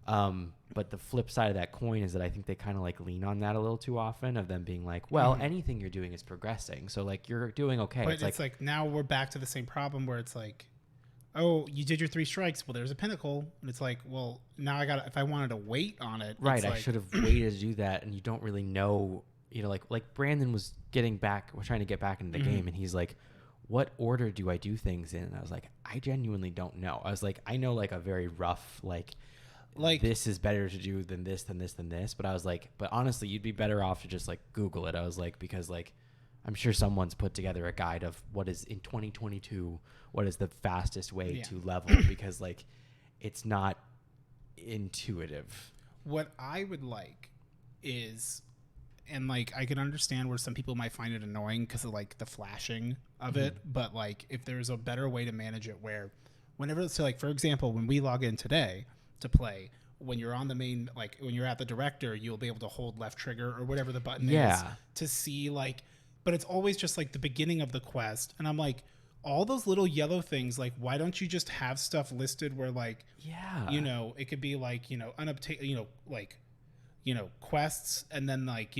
But the flip side of that coin is that I think they kind of like lean on that a little too often, of them being like, well, anything you're doing is progressing. So like you're doing okay. But it's like now we're back to the same problem where it's like, oh, you did your 3 strikes. Well, there's a pinnacle. And it's like, well, now if I wanted to wait on it. Right. I like, should have waited to do that. And you don't really know, like Brandon was trying to get back into the game. And he's like, what order do I do things in? And I was like, I genuinely don't know. I was like, I know like a very rough, like this is better to do than this, than this, than this. But I was like, but honestly, you'd be better off to just like Google it. I was like, because like, I'm sure someone's put together a guide of what is in 2022, what is the fastest way to level, because like it's not intuitive. What I would like is, and like I can understand where some people might find it annoying because of like the flashing of it, but like if there's a better way to manage it where whenever, so like for example, when we log in today to play, when you're on the main, like when you're at the director, you'll be able to hold left trigger or whatever the button is to see like, but it's always just like the beginning of the quest. And I'm like, all those little yellow things, like, why don't you just have stuff listed where like, it could be like, quests and then like,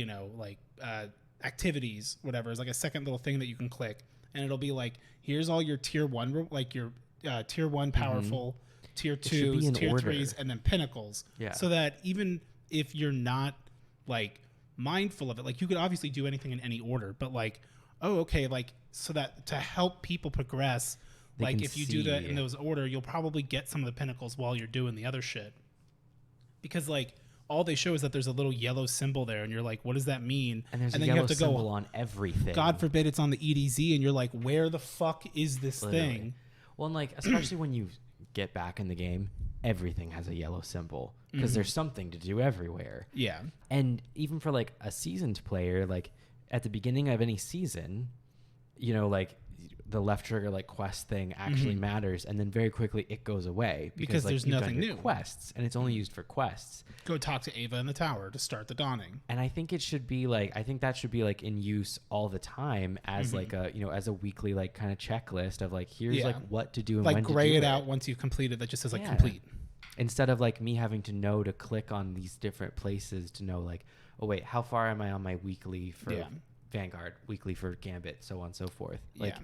activities, whatever. It's like a second little thing that you can click and it'll be like, here's all your tier 1, like your tier 1 powerful, tier 2s, tier 3s, and then pinnacles. Yeah. So that even if you're not like mindful of it, like you could obviously do anything in any order, but like, oh, okay, like so that to help people progress, like if you do that in those order, you'll probably get some of the pinnacles while you're doing the other shit. Because like all they show is that there's a little yellow symbol there, and you're like, what does that mean? And there's and a then yellow you have to symbol go on everything. God forbid it's on the EDZ, and you're like, where the fuck is this thing? Well, and like especially when you get back in the game, everything has a yellow symbol because there's something to do everywhere. Yeah. And even for like a seasoned player, like at the beginning of any season, like the left trigger like quest thing actually matters, and then very quickly it goes away because like, there's nothing new. Quests, and it's only used for quests. Go talk to Ava in the tower to start the dawning. And I think that should be like in use all the time as like a as a weekly like kind of checklist of like here's like what to do and like when gray to do it out once you've completed. That just says like complete. Instead of like me having to know to click on these different places to know like, oh wait, how far am I on my weekly for Vanguard, weekly for Gambit, so on and so forth. Like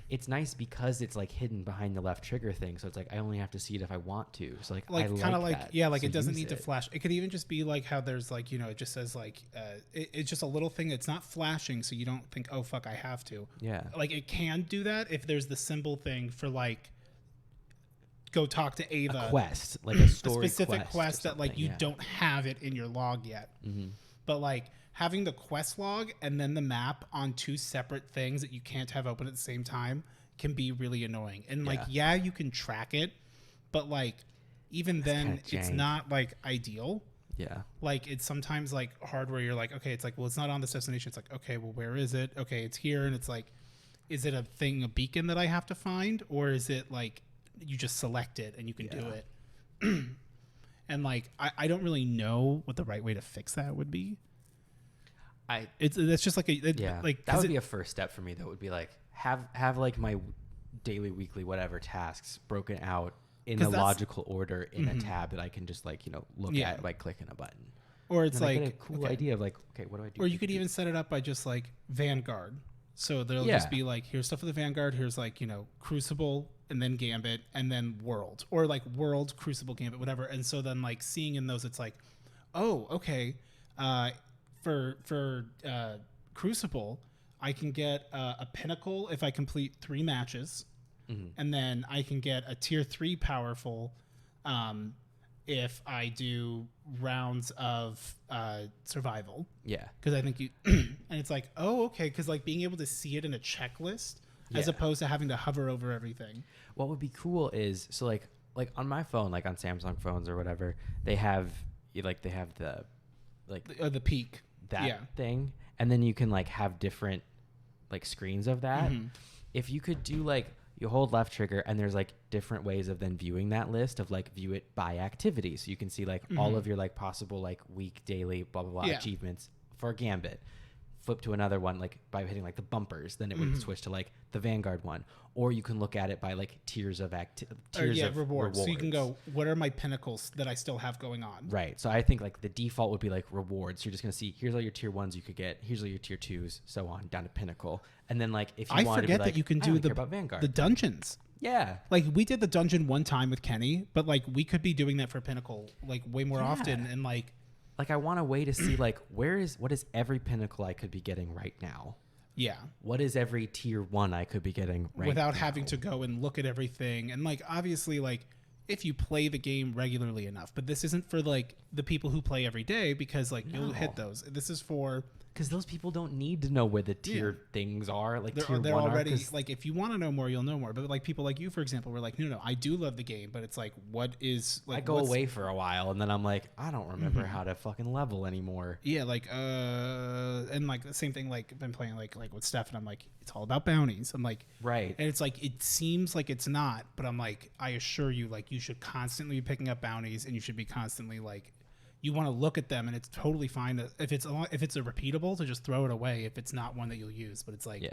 it's nice because it's like hidden behind the left trigger thing, so it's like I only have to see it if I want to. So like I kind of like like it doesn't need to flash. It could even just be like how there's like it just says like it's just a little thing. It's not flashing, so you don't think, oh fuck, I have to. Yeah, like it can do that if there's the symbol thing for like go talk to Ava, a quest, like a story, a specific quest that like you don't have it in your log yet. But like having the quest log and then the map on 2 separate things that you can't have open at the same time can be really annoying. And like, you can track it, but like even then it's not like ideal. Yeah. Like it's sometimes like hard where you're like, okay, it's like, well, it's not on this destination. It's like, okay, well, where is it? Okay, it's here. And it's like, is it a beacon that I have to find? Or is it like you just select it and you can do it? And like, I don't really know what the right way to fix that would be. That's just like like that would be a first step for me. That would be like have like my daily, weekly, whatever tasks broken out in a logical order in a tab that I can just like look at by clicking a button. Or it's like a cool idea of like, okay, what do I do? Or you could even set it up by just like Vanguard. So there'll just be like, here's stuff for the Vanguard. Here's like Crucible and then Gambit and then World, or like World, Crucible, Gambit, whatever. And so then like seeing in those, it's like, oh, okay. For Crucible, I can get a pinnacle if I complete 3 matches, and then I can get a tier 3 powerful if I do rounds of survival. Yeah, because I think you and it's like, oh, okay, because like being able to see it in a checklist as opposed to having to hover over everything. What would be cool is so like on my phone, like on Samsung phones or whatever, they have the the peak. That thing, and then you can like have different like screens of that. If you could do like you hold left trigger and there's like different ways of then viewing that list of like view it by activity, so you can see like all of your like possible like week, daily, blah blah blah achievements for Gambit. Flip to another one like by hitting like the bumpers, then it would switch to like the Vanguard one, or you can look at it by like tiers of rewards. So you can go, what are my pinnacles that I still have going on? Right. So I think like the default would be like rewards. So you're just gonna see here's all your tier 1s you could get, here's all your tier 2s, so on down to pinnacle, and then like if you want to be like, that you can do the dungeons. Yeah. Like, we did the dungeon one time with Kenny, but, like, we could be doing that for Pinnacle, like, way more often. And, like... Like, I want a way to see, like, what is every Pinnacle I could be getting right now? Yeah. What is every tier 1 I could be getting right without now? having to go and look at everything. And, like, obviously, like, if you play the game regularly enough, but this isn't for, like, the people who play every day because, like, you'll hit those. This is for... Because those people don't need to know where the tier things are. Like, they're already... Like, if you want to know more, you'll know more. But, like, people like you, for example, were like, no, I do love the game, but it's like, what is... Like, I go away for a while, and then I'm like, I don't remember how to fucking level anymore. Yeah, like, and, like, the same thing, like, I've been playing, like with Steph, and I'm like, it's all about bounties. I'm like... Right. And it's like, it seems like it's not, but I'm like, I assure you, like, you should constantly be picking up bounties, and you should be constantly, like... You want to look at them, and it's totally fine to, if it's a repeatable, to just throw it away if it's not one that you'll use. But it's like,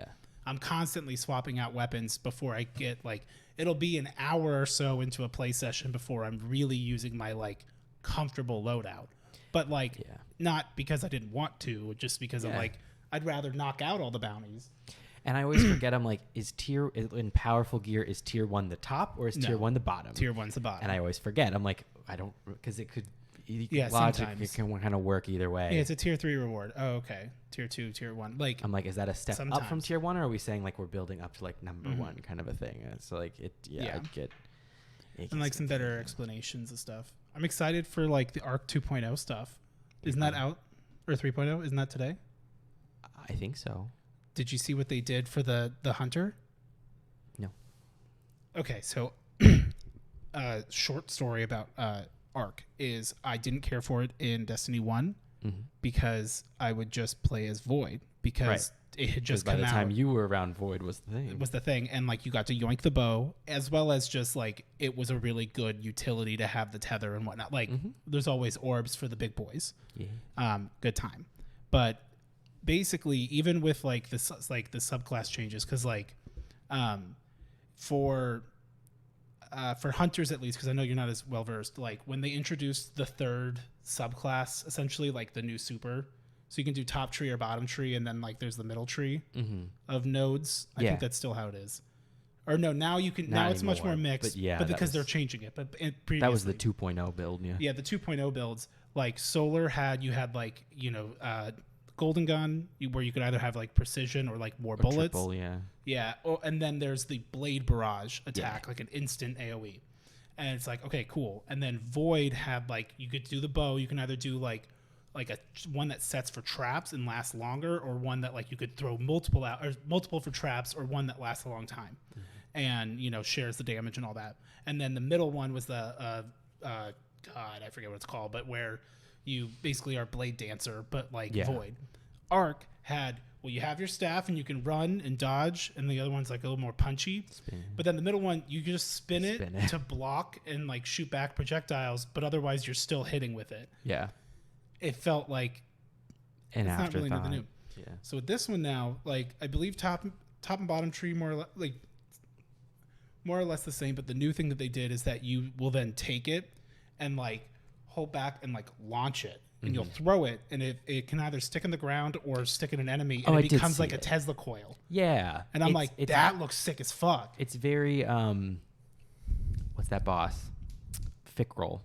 I'm constantly swapping out weapons before I get, like, it'll be an hour or so into a play session before I'm really using my, like, comfortable loadout. But, like, not because I didn't want to, just because I'm like, I'd rather knock out all the bounties. And I always forget, I'm like, in powerful gear, is tier 1 the top or is tier 1 the bottom? Tier 1's the bottom. And I always forget. I'm like, I don't, because it could... logic, sometimes. it can kind of work either way. Yeah, it's a tier 3 reward. Oh, okay. Tier 2, tier 1. Like, I'm like, is that a step sometimes. up from tier 1, or are we saying like we're building up to like number 1 kind of a thing? So like it, I'd get. And like some better explanations and stuff. I'm excited for like the Arc 2.0 stuff. Isn't that out? Or 3.0? Isn't that today? I think so. Did you see what they did for the Hunter? No. Okay, so short story about Arc is I didn't care for it in Destiny 1 because I would just play as Void because it had just come out. By the time you were around, Void was the thing. It was the thing, and like you got to yoink the bow, as well as just like it was a really good utility to have the tether and whatnot. Like there's always orbs for the big boys. Yeah. Good time. But basically, even with like the subclass changes, because like for hunters at least, because I know you're not as well versed, like when they introduced the third subclass, essentially like the new super, so you can do top tree or bottom tree, and then like there's the middle tree of nodes. I think that's still how it is. Or no, now you can. Not now it's anymore, much more mixed. But because they're changing it. But that was the 2.0 build. Yeah, the 2.0 builds. Like Solar you had like Golden Gun, where you could either have like precision or like more bullets. Triple, yeah. Oh, and then there's the Blade Barrage attack, like an instant AoE. And it's like, okay, cool. And then Void had like, you could do the bow. You can either do like a one that sets for traps and lasts longer, or one that like you could throw multiple out, or multiple for traps, or one that lasts a long time and shares the damage and all that. And then the middle one was the God, I forget what it's called, but where you basically are Blade Dancer, but like Void. Arc had, well, you have your staff and you can run and dodge, and the other one's like a little more punchy. But then the middle one, you can just spin it to block and like shoot back projectiles, but otherwise you're still hitting with it. Yeah. It felt like an it's not really afterthought. nothing new. Yeah. So with this one now, like I believe top and bottom tree more or less the same, but the new thing that they did is that you will then take it and like hold back and like launch it. And you'll throw it, and it can either stick in the ground or stick in an enemy, and it becomes like a Tesla coil. Yeah. And I'm like, that looks sick as fuck. It's very, what's that boss? Fickroll.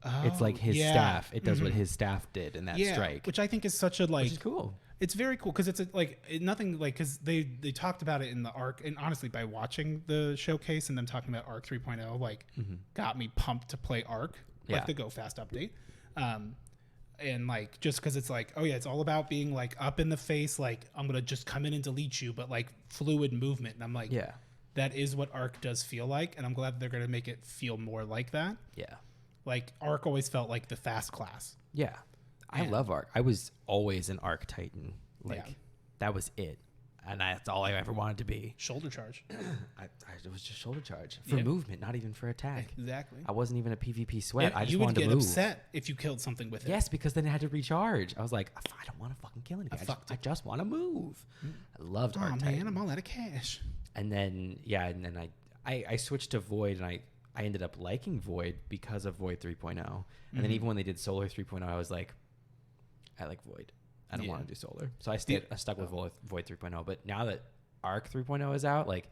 Oh, it's like his staff. It does what his staff did in that strike. Which I think is such a like... Which is cool. It's very cool, because it's nothing like... Because they talked about it in the Arc, and honestly, by watching the showcase and them talking about Arc 3.0, like, got me pumped to play Arc, like the Go Fast update. And like, just because it's like, oh yeah, it's all about being like up in the face, like I'm gonna just come in and delete you, but like fluid movement. And I'm like, that is what Arc does feel like, and I'm glad that they're gonna make it feel more like that. Yeah, like Arc always felt like the fast class. Yeah, I love Arc. I was always an Arc Titan. Like that was it, and that's all I ever wanted to be. Shoulder charge. It was just shoulder charge for movement, not even for attack. Exactly. I wasn't even a PvP sweat. Yeah, I just wanted to move. You would get upset if you killed something with it. Yes, because then it had to recharge. I was like, I don't want to fucking kill anything. I just want to move. I loved Arc Titan. Oh man, I'm all out of cash. And then I switched to Void, and I ended up liking Void because of Void 3.0. And then even when they did Solar 3.0, I was like, I like Void. I don't want to do Solar. So I stuck with Void 3.0. But now that Arc 3.0 is out, like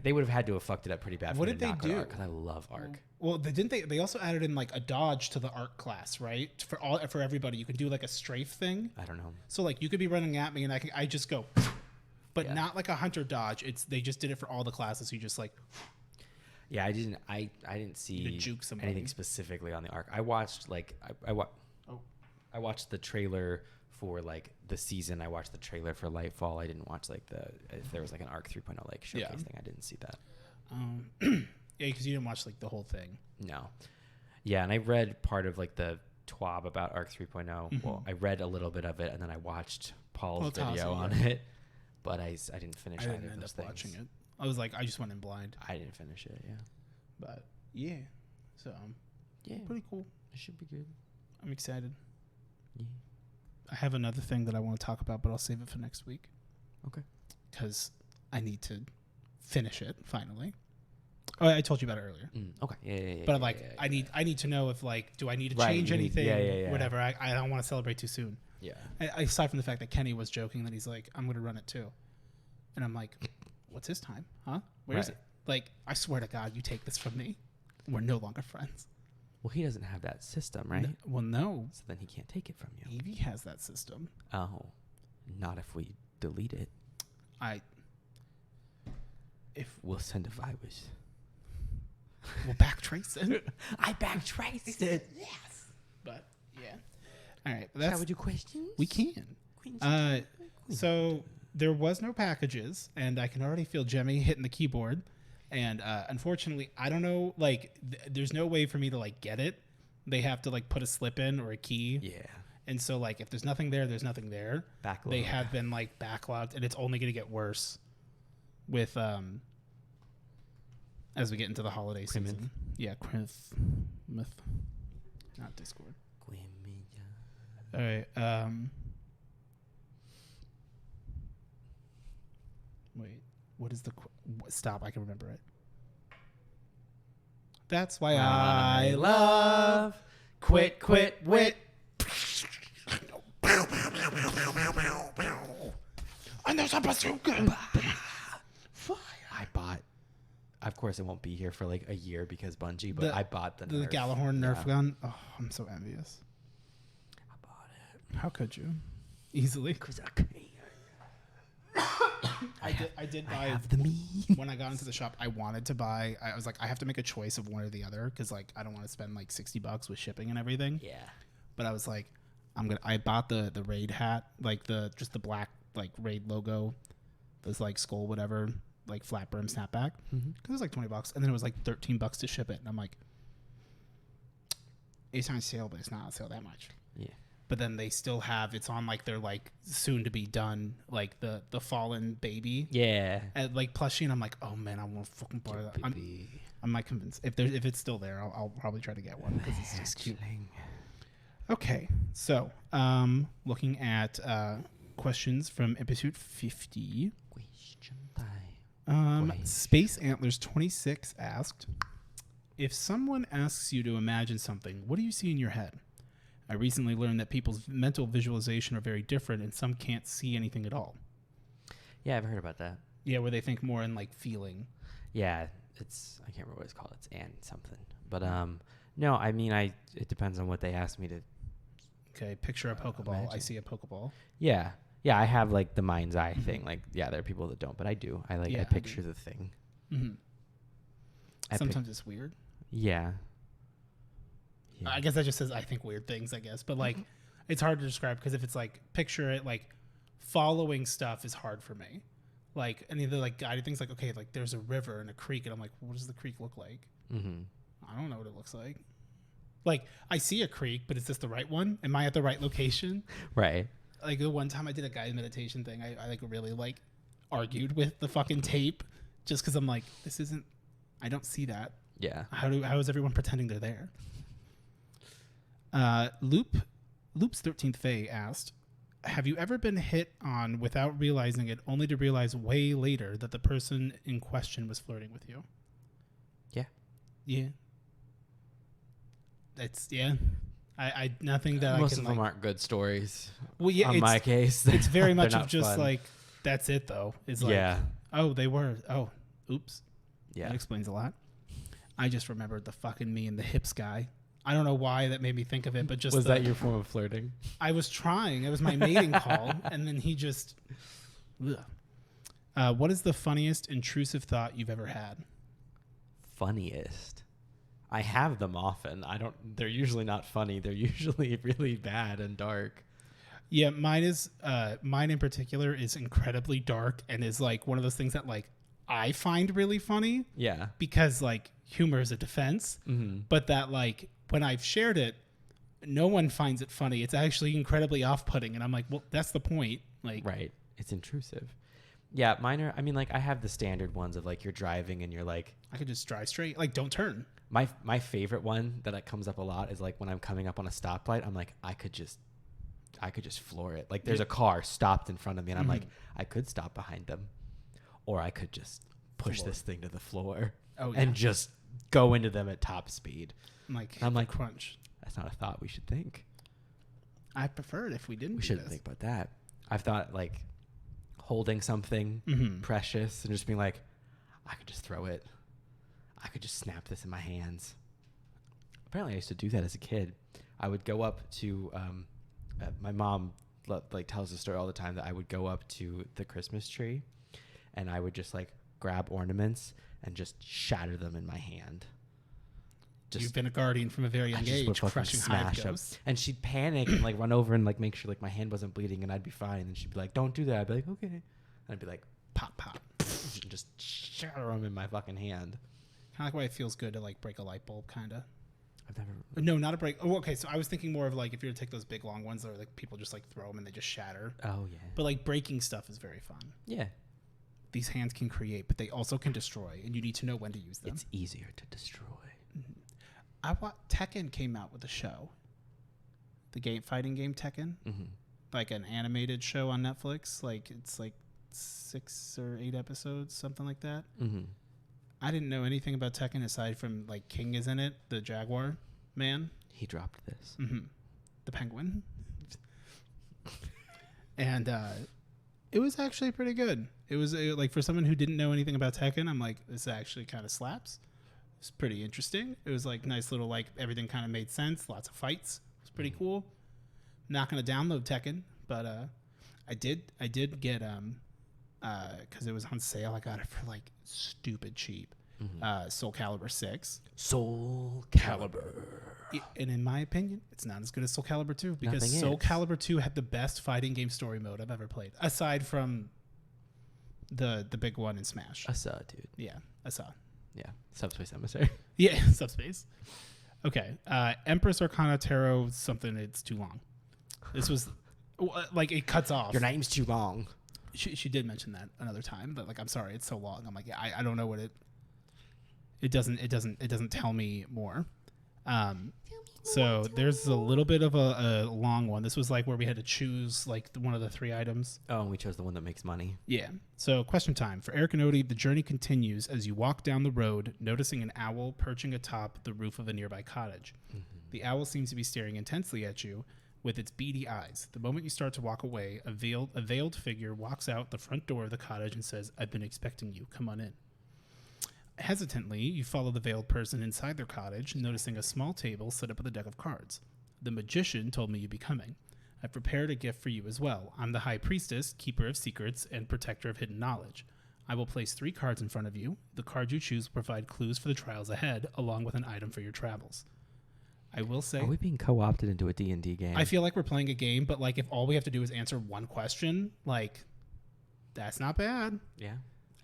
They would have had to have fucked it up pretty bad. What for did they do? Because I love Arg. Well, they also added in like a dodge to the Arc class, right? For everybody, you can do like a strafe thing. I don't know. So like you could be running at me and I just go, but not like a hunter dodge. They just did it for all the classes. So you just like. Yeah, I didn't see anything specifically on the Arc. I watched like I watched the trailer for like the season. I watched the trailer for Lightfall. I didn't watch like if there was like an Arc 3.0 like showcase thing. I didn't see that. Yeah, because you didn't watch like the whole thing. No. Yeah, and I read part of like the TWAB about Arc 3.0. Mm-hmm. Well, I read a little bit of it, and then I watched Paul's video on it, but I didn't finish. I didn't end up watching it. I was like, I just went in blind. I didn't finish it. Yeah, but yeah, so yeah, pretty cool. It should be good. I'm excited. Yeah. I have another thing that I want to talk about, but I'll save it for next week. Okay. Because I need to finish it finally. Oh, I told you about it earlier. Okay. Yeah. But I need to know if like, do I need to change anything? Yeah. Whatever. I don't want to celebrate too soon. Yeah. Aside from the fact that Kenny was joking that he's like, I'm going to run it too. And I'm like, what's his time? Huh? Where is it? Like, I swear to God, you take this from me. We're no longer friends. Well, he doesn't have that system, right? No. So then he can't take it from you. Evie has that system. Oh. Not if we delete it. We'll send a virus. We'll backtrace it. I backtraced it. Yes. But, yeah. All right. Shall we do questions? We can. So there was no packages, and I can already feel Jemmy hitting the keyboard. And unfortunately, I don't know, like, there's no way for me to, like, get it. They have to, like, put a slip in or a key. Yeah. And so, like, if there's nothing there, there's nothing there. Backlog. They have been, like, backlogged, and it's only going to get worse with, as we get into the holiday season. Yeah, Christmas. Not Discord. All right. Wait. What is the... Stop. I can remember it. That's why I love Quit Wit. And there's a bazooka. I bought... Of course, it won't be here for like a year because Bungie, but I bought the Gallahorn Nerf gun. Oh, I'm so envious. I bought it. How could you? Easily. Because I can. I did buy. I have the meme. When I got into the shop, I wanted to buy. I was like, I have to make a choice of one or the other because like I don't want to spend like $60 with shipping and everything. Yeah. But I was like, I bought the Raid hat, like just the black like Raid logo, this like skull whatever. Like flat brim snapback because it was like $20 and then it was like $13 to ship it and I'm like, it's on sale but it's not on sale that much. Yeah. But then they still have it's on like their like soon to be done like the fallen baby. Yeah. And like plushie and I'm like, oh man, I want to fucking buy that. I'm not convinced if it's still there. I'll probably try to get one because it's just cute. Okay, so looking at questions from episode 50. Question time. Space Antlers 26 asked, if someone asks you to imagine something, what do you see in your head? I recently learned that people's mental visualization are very different and some can't see anything at all. Yeah, I've heard about that. Yeah, where they think more in like feeling. Yeah, I can't remember what it's called. It's and something. But no, I mean it depends on what they ask me to. Okay, picture a Pokeball. Imagine. I see a Pokeball. Yeah. Yeah, I have like the mind's eye thing. Like, yeah, there are people that don't, but I do. I picture the thing. Mm-hmm. Sometimes it's weird. Yeah. I guess that just says I think weird things, I guess. But like, it's hard to describe because if it's like picture it, like following stuff is hard for me. Like any of the like guided things, like okay, like there's a river and a creek, and I'm like, what does the creek look like? Mm-hmm. I don't know what it looks like. Like I see a creek, but is this the right one? Am I at the right location? Right. Like the one time I did a guided meditation thing, I like really like argued with the fucking tape just because I'm like, this isn't. I don't see that. Yeah. How is everyone pretending they're there? Loop's 13th Fae asked, have you ever been hit on without realizing it, only to realize way later that the person in question was flirting with you? Yeah. Yeah. I nothing that most I can of them aren't good stories. Well, yeah, in my case, it's very much of just fun. like that's it though. It's like, yeah. Oh, they were. Oh, Oops. Yeah. That explains a lot. I just remembered the fucking me and the hips guy. I don't know why that made me think of it, but just was that your form of flirting? I was trying. It was my mating call, and then he just. What is the funniest intrusive thought you've ever had? Funniest. I have them often. They're usually not funny. They're usually really bad and dark. Yeah, mine in particular is incredibly dark and is like one of those things that like I find really funny. Yeah. Because like humor is a defense, but that like when I've shared it, no one finds it funny. It's actually incredibly off-putting, and I'm like, well, that's the point. Like, right. It's intrusive. Yeah, mine are. I mean, like I have the standard ones of like you're driving and you're like, I could just drive straight. Like, don't turn. My favorite one that comes up a lot is like when I'm coming up on a stoplight, I'm like, I could just floor it. Like there's a car stopped in front of me and I'm like, I could stop behind them, or I could just push this thing to the floor and just go into them at top speed. I'm like crunch. That's not a thought we should think. I prefer it if we didn't. We shouldn't think about that. I've thought like holding something precious and just being like, I could just throw it. I could just snap this in my hands. Apparently I used to do that as a kid. I would go up to, my mom like tells the story all the time that I would go up to the Christmas tree and I would just like grab ornaments and just shatter them in my hand. You've been a guardian from a very young age, crushing hive ghosts. And she'd panic and like run over and like make sure like my hand wasn't bleeding and I'd be fine. And she'd be like, don't do that. I'd be like, okay. And I'd be like, pop, pop. And just shatter them in my fucking hand. Kind of like why it feels good to like break a light bulb, kind of. I've never. No, not a break. Oh, okay. So I was thinking more of like if you were to take those big long ones that are like people just like throw them and they just shatter. Oh yeah. But like breaking stuff is very fun. Yeah. These hands can create, but they also can destroy, and you need to know when to use them. It's easier to destroy. Tekken came out with a show. The fighting game Tekken, like an animated show on Netflix. Like it's like 6 or 8 episodes, something like that. I didn't know anything about Tekken aside from like King is in it, the Jaguar man. He dropped this. The penguin. And it was actually pretty good. It was like for someone who didn't know anything about Tekken, I'm like, this actually kind of slaps. It's pretty interesting. It was like nice little like everything kind of made sense. Lots of fights. It was pretty cool. Not gonna download Tekken, but I did get because it was on sale. I got it for like stupid cheap. Soul Calibur 6. Soul Calibur. And in my opinion, it's not as good as Soul Calibur 2 because Soul Calibur 2 had the best fighting game story mode I've ever played, aside from the big one in Smash. Asa, dude. Yeah, Asa. Yeah, Subspace Emissary. Yeah, Subspace. Okay, Empress Arcana Tarot something. It's too long. This was like it cuts off. Your name's too long. She did mention that another time, but like I'm sorry, it's so long. I'm like I don't know what it doesn't tell me more. So there's a little bit of a long one. This was like where we had to choose like one of the 3 items. Oh, and we chose the one that makes money. Yeah. So question time. For Eric and Odie, the journey continues as you walk down the road, noticing an owl perching atop the roof of a nearby cottage. The owl seems to be staring intensely at you with its beady eyes. The moment you start to walk away, a veiled figure walks out the front door of the cottage and says, "I've been expecting you. Come on in." Hesitantly, you follow the veiled person inside their cottage, noticing a small table set up with a deck of cards. The magician told me you'd be coming. I've prepared a gift for you as well. I'm the high priestess, keeper of secrets, and protector of hidden knowledge. I will place 3 cards in front of you. The card you choose will provide clues for the trials ahead, along with an item for your travels. I will say... Are we being co-opted into a D&D game? I feel like we're playing a game, but like if all we have to do is answer one question, like, that's not bad. Yeah.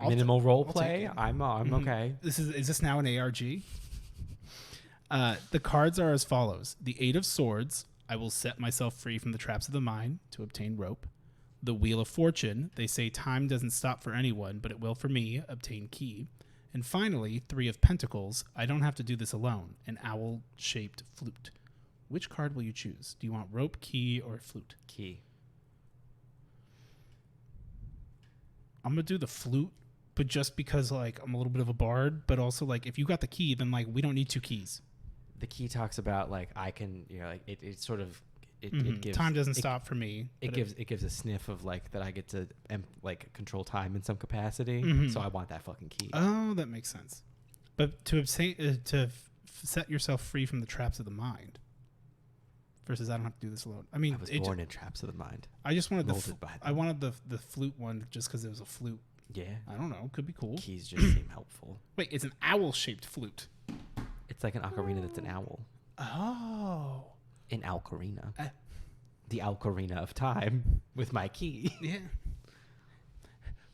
Minimal role I'll play. I'm okay. Is this now an ARG? The cards are as follows. The 8 of Swords. I will set myself free from the traps of the mind to obtain rope. The Wheel of Fortune. They say time doesn't stop for anyone, but it will for me. Obtain key. And finally, 3 of Pentacles. I don't have to do this alone. An owl-shaped flute. Which card will you choose? Do you want rope, key, or flute? Key. I'm going to do the flute. But just because like I'm a little bit of a bard, but also like if you got the key, then like we don't need 2 keys. The key talks about like I can, like it sort of it gives time doesn't stop for me. It gives a sniff of like that I get to like control time in some capacity. So I want that fucking key. Oh, that makes sense. But to set yourself free from the traps of the mind. Versus, I don't have to do this alone. I mean, I was born in traps of the mind. I just wanted the flute one just because it was a flute. Yeah. I don't know. Could be cool. Keys just seem helpful. Wait, it's an owl-shaped flute. It's like an ocarina that's an owl. Oh. An ocarina. The ocarina of time with my key. Yeah.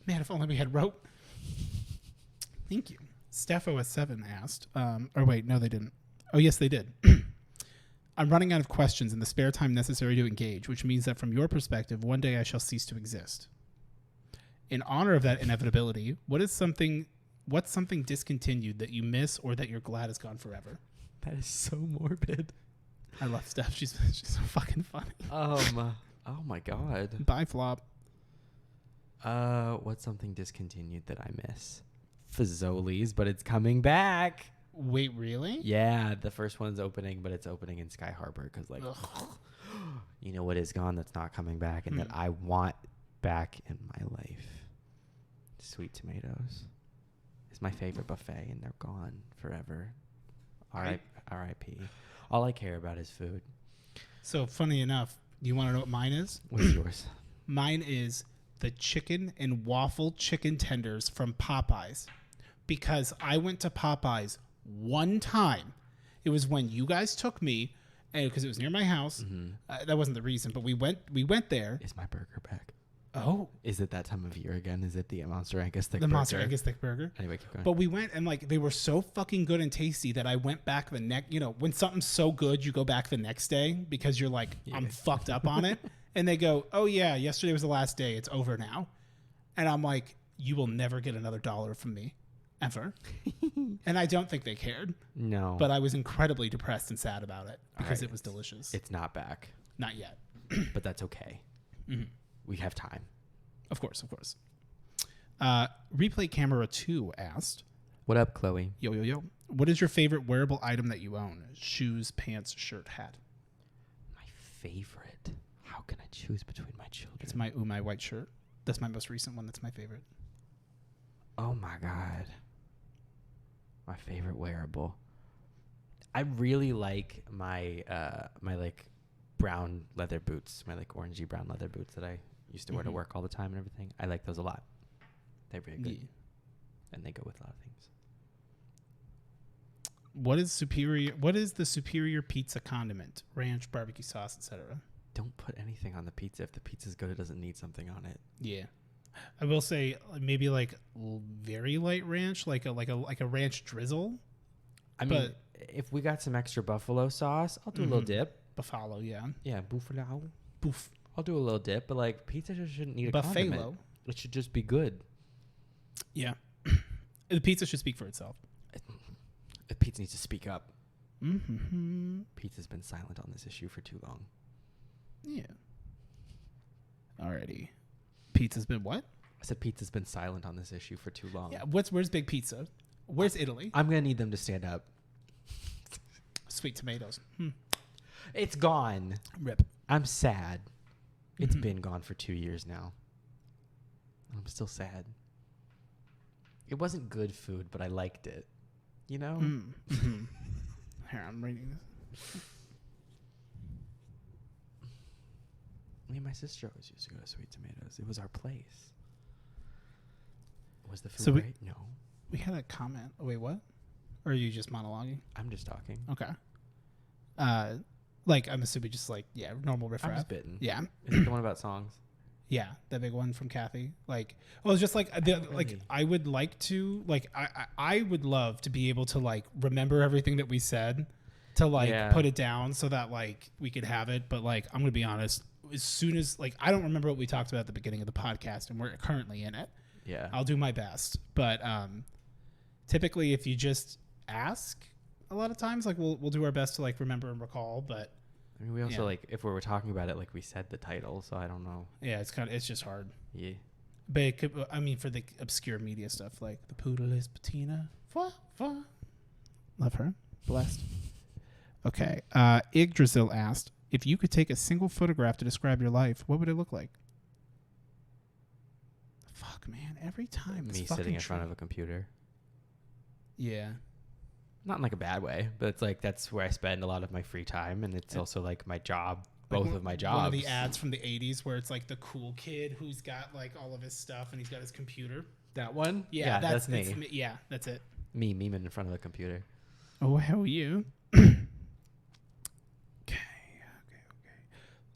Man, if only we had rope. Thank you. StaffOS7 asked, or wait, no, they didn't. Oh, yes, they did. I'm running out of questions in the spare time necessary to engage, which means that from your perspective, one day I shall cease to exist. In honor of that inevitability, what's something discontinued that you miss or that you're glad is gone forever? That is so morbid. I love Steph. She's so fucking funny. Oh my god. Bye, Flop. What's something discontinued that I miss? Fazoli's, but it's coming back. Wait, really? Yeah, the first one's opening, but it's opening in Sky Harbor because, like, you know what is gone that's not coming back and that I want back in my life. Sweet tomatoes is my favorite buffet, and they're gone forever. R.I.P. All I care about is food. So, funny enough, you want to know what mine is? What's yours? Mine is the chicken and waffle chicken tenders from Popeyes. Because I went to Popeyes one time. It was when you guys took me, and because it was near my house. That wasn't the reason, but we went there. Is my burger back? Oh, is it that time of year again? Is it the Monster Angus thick burger? The Monster Angus thick burger. Anyway, keep going. But we went, and like they were so fucking good and tasty that I went back the next. You know, when something's so good, you go back the next day because you're like, I'm fucked up on it. And they go, oh yeah, yesterday was the last day. It's over now. And I'm like, you will never get another $1 from me. Ever. And I don't think they cared. No. But I was incredibly depressed and sad about it because it was delicious. It's not back. Not yet. But that's okay. We have time. Of course. Replay Camera 2 asked, what up, Chloe? Yo. What is your favorite wearable item that you own? Shoes, pants, shirt, hat. My favorite? How can I choose between my children? It's my white shirt. That's my most recent one. That's my favorite. Oh my God. My favorite wearable. I really like my my like brown leather boots, my like orangey brown leather boots that I used to wear to work all the time and everything. I like those a lot. They're very good. Yeah. And they go with a lot of things. What is the superior pizza condiment? Ranch, barbecue sauce, etc. Don't put anything on the pizza. If the pizza's good, it doesn't need something on it. Yeah. I will say maybe like very light ranch, like a ranch drizzle. I mean, if we got some extra buffalo sauce, I'll do a little dip. Buffalo, yeah. Yeah, buffalo. Boof. I'll do a little dip, but like pizza just shouldn't need a condiment. It should just be good. Yeah. The pizza should speak for itself. The pizza needs to speak up. Pizza's been silent on this issue for too long. Yeah. Alrighty. Pizza's been what? I said pizza's been silent on this issue for too long. Yeah. Where's Big Pizza? Where's Italy? I'm gonna need them to stand up. Sweet tomatoes. It's gone. Rip. I'm sad. It's been gone for 2 years now. I'm still sad. It wasn't good food, but I liked it. You know? Here, I'm reading this. Me and my sister always used to go to Sweet Tomatoes. It was our place. Was the food great? No. We had a comment. Oh, wait, what? Or are you just monologuing? I'm just talking. Okay. Like, I'm assuming just like, normal riff I'm rap. just bitten. Yeah. Is it the one about songs? Yeah, that big one from Kathy. Like, well, it's just like, like I would like to, like, I would love to be able to like remember everything that we said, to like put it down so that like we could have it. But like, I'm gonna be honest, as soon as like I don't remember what we talked about at the beginning of the podcast, and we're currently in it. Yeah, I'll do my best. But typically, if you just ask, a lot of times, like we'll do our best to like remember and recall. But I mean, we also like if we were talking about it, like we said the title, so I don't know. Yeah, it's just hard. Yeah, but it could, I mean, for the obscure media stuff, like the poodle is patina. Love her. Blessed. Okay. Yggdrasil asked, If you could take a single photograph to describe your life, what would it look like? Fuck, man. Every time. Me sitting in front of a computer. Yeah. Not in like a bad way, but it's like that's where I spend a lot of my free time, and it's also like my job. Both of my jobs. One of the ads from the 80s where it's like the cool kid who's got like all of his stuff and he's got his computer. That one? Yeah, that's me. Yeah, that's it. Me memeing in front of a computer. Oh, hell you. Okay.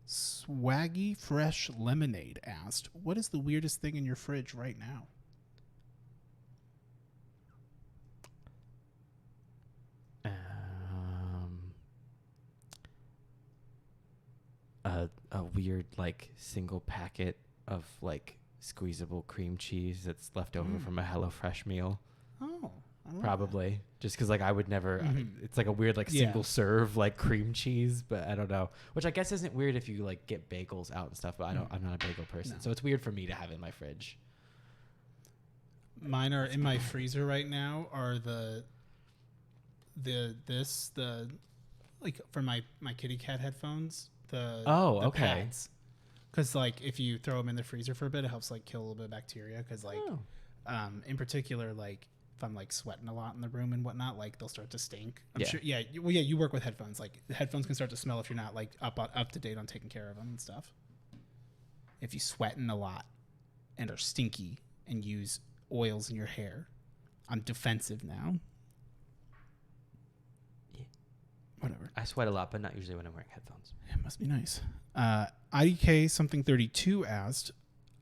Swaggy Fresh Lemonade asked, what is the weirdest thing in your fridge right now? A weird like single packet of like squeezable cream cheese that's left over from a HelloFresh meal. Oh, probably that. Just because like I would never. It's like a weird like single serve like cream cheese, but I don't know. Which I guess isn't weird if you like get bagels out and stuff. But I'm not a bagel person, so it's weird for me to have it in my fridge. Mine are in my freezer right now. Are like for my kitty cat headphones. The pads. Because like if you throw them in the freezer for a bit, it helps like kill a little bit of bacteria. Because like in particular, like if I'm like sweating a lot in the room and whatnot, like they'll start to stink. I'm sure. Yeah. Well, yeah. You work with headphones. Like the headphones can start to smell if you're not like up to date on taking care of them and stuff. If you sweating a lot and are stinky and use oils in your hair, I'm defensive now. Whatever. I sweat a lot, but not usually when I'm wearing headphones. It must be nice. IDK something 32 asked,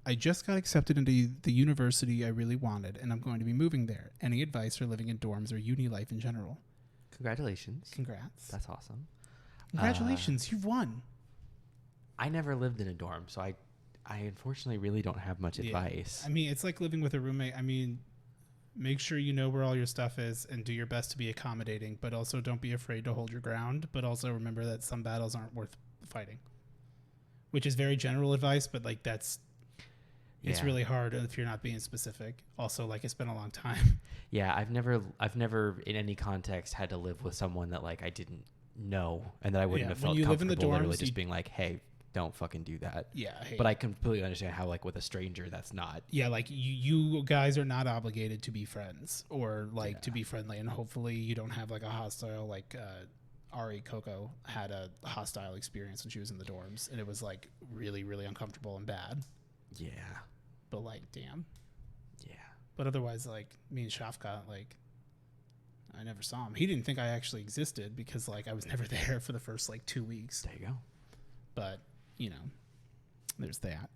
I just got accepted into the university I really wanted, and I'm going to be moving there. Any advice for living in dorms or uni life in general? Congratulations. Congrats. That's awesome. Congratulations. You've won. I never lived in a dorm, so I unfortunately really don't have much advice. I mean, it's like living with a roommate. I mean, make sure you know where all your stuff is and do your best to be accommodating, but also don't be afraid to hold your ground. But also remember that some battles aren't worth fighting, which is very general advice, but like it's really hard if you're not being specific. Also, like it's been a long time. Yeah, I've never in any context had to live with someone that like I didn't know and that I wouldn't have felt comfortable live in the dorms, literally just being like, hey, don't fucking do that. Yeah. But I completely understand how like with a stranger that's not. Yeah, like you guys are not obligated to be friends or like to be friendly, and hopefully you don't have like a hostile like Ari Coco had a hostile experience when she was in the dorms, and it was like really, really uncomfortable and bad. Yeah. But like, damn. Yeah. But otherwise, like me and Shafkat, like I never saw him. He didn't think I actually existed because like I was never there for the first like 2 weeks. There you go. But you know, there's that.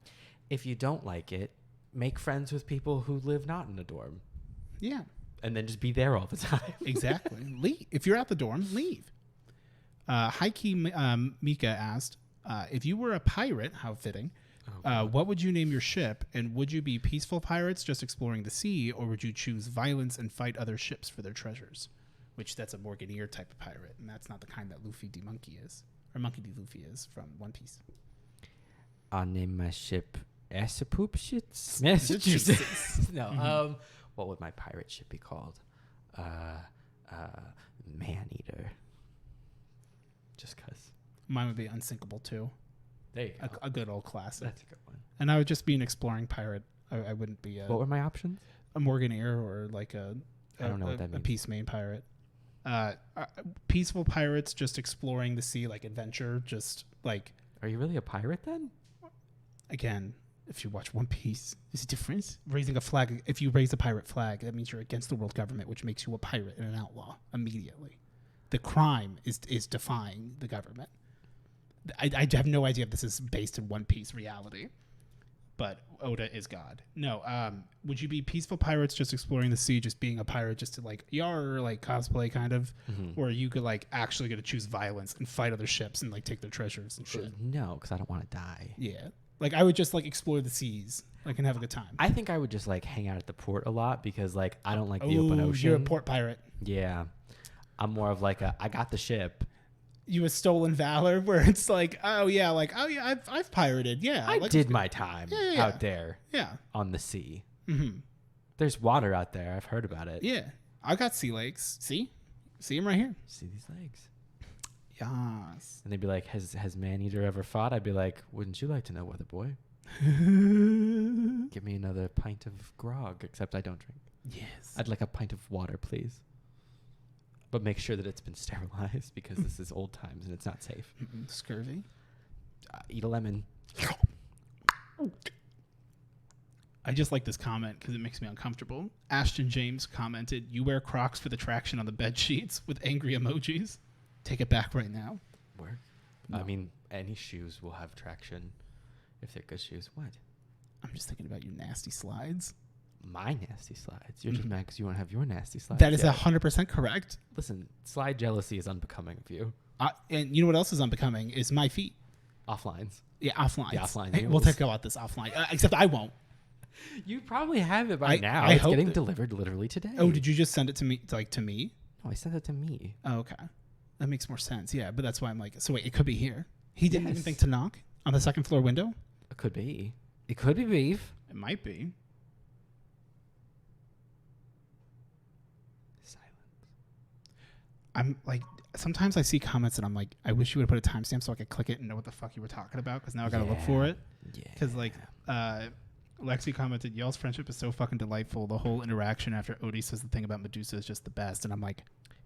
If you don't like it, make friends with people who live not in a dorm. Yeah. And then just be there all the time. Exactly. Leave. If you're at the dorm, leave. Heike Mika asked, if you were a pirate, how fitting, what would you name your ship? And would you be peaceful pirates just exploring the sea, or would you choose violence and fight other ships for their treasures? Which that's a Morganeer type of pirate, and that's not the kind that Luffy D. Monkey is. Or Monkey D. Luffy is from One Piece. I'll name my ship Massachusetts. Massachusetts. No. What would my pirate ship be called? Man-Eater. Just because. Mine would be Unsinkable too. There you go. A good old classic. That's a good one. And I would just be an exploring pirate. I wouldn't be what were my options? A Morganeer or like I don't know what that means. A peace main pirate. Peaceful pirates just exploring the sea, like adventure, just like. Are you really a pirate then? Again, if you watch One Piece, there's a difference. Raising a flag, if you raise a pirate flag, that means you're against the world government, which makes you a pirate and an outlaw immediately. The crime is defying the government. I have no idea if this is based in One Piece reality, but Oda is God. No, would you be peaceful pirates just exploring the sea, just being a pirate, just to like yar, like cosplay kind of, or you could like actually get to choose violence and fight other ships and like take their treasures and shit? No, because I don't want to die. Yeah. Like, I would just, like, explore the seas, like, and have a good time. I think I would just, like, hang out at the port a lot because, like, I don't like the open ocean. You're a port pirate. Yeah. I'm more of, like, I got the ship. You a stolen valor where it's like, I've pirated. Yeah. I did my time out there. Yeah. On the sea. Mm-hmm. There's water out there. I've heard about it. Yeah. I got sea lakes. See them right here. See these legs. Yes. And they'd be like, has Maneater ever fought? I'd be like, wouldn't you like to know, Weather Boy? Give me another pint of grog, except I don't drink. Yes. I'd like a pint of water, please. But make sure that it's been sterilized because this is old times and it's not safe. Scurvy. Eat a lemon. I just like this comment because it makes me uncomfortable. Ashton James commented, "You wear Crocs for the traction on the bed sheets with angry emojis. Take it back right now." Work. No. I mean, any shoes will have traction if they're good shoes. What? I'm just thinking about you nasty slides. My nasty slides. You're just mad because you want to have your nasty slides. That is 100% correct. Listen, slide jealousy is unbecoming of you. And you know what else is unbecoming is my feet. Offlines. Yeah, offline. The offline Hey, we'll heels. talk about this offline. Except I won't. You probably have it by now. I It's hope getting that- delivered literally today. Oh, did you just send it to me? To me? No, I sent it to me. Oh, okay. That makes more sense. Yeah, but that's why I'm like, so wait, it could be here. He didn't even Yes. think to knock on the second floor window? It could be. It could be beef. It might be. Silence. I'm like, sometimes I see comments and I'm like, I wish you would have put a timestamp so I could click it and know what the fuck you were talking about because now I got to look for it. Yeah. Because like, Lexi commented, "Y'all's friendship is so fucking delightful. The whole interaction after Odie says the thing about Medusa is just the best." And I'm like,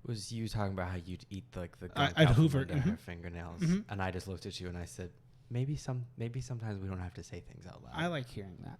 It was you talking about how you'd eat the I'd gunk out hoover, from under her fingernails, Mhm. and I just looked at you and I said, maybe sometimes we don't have to say things out loud. I like hearing that.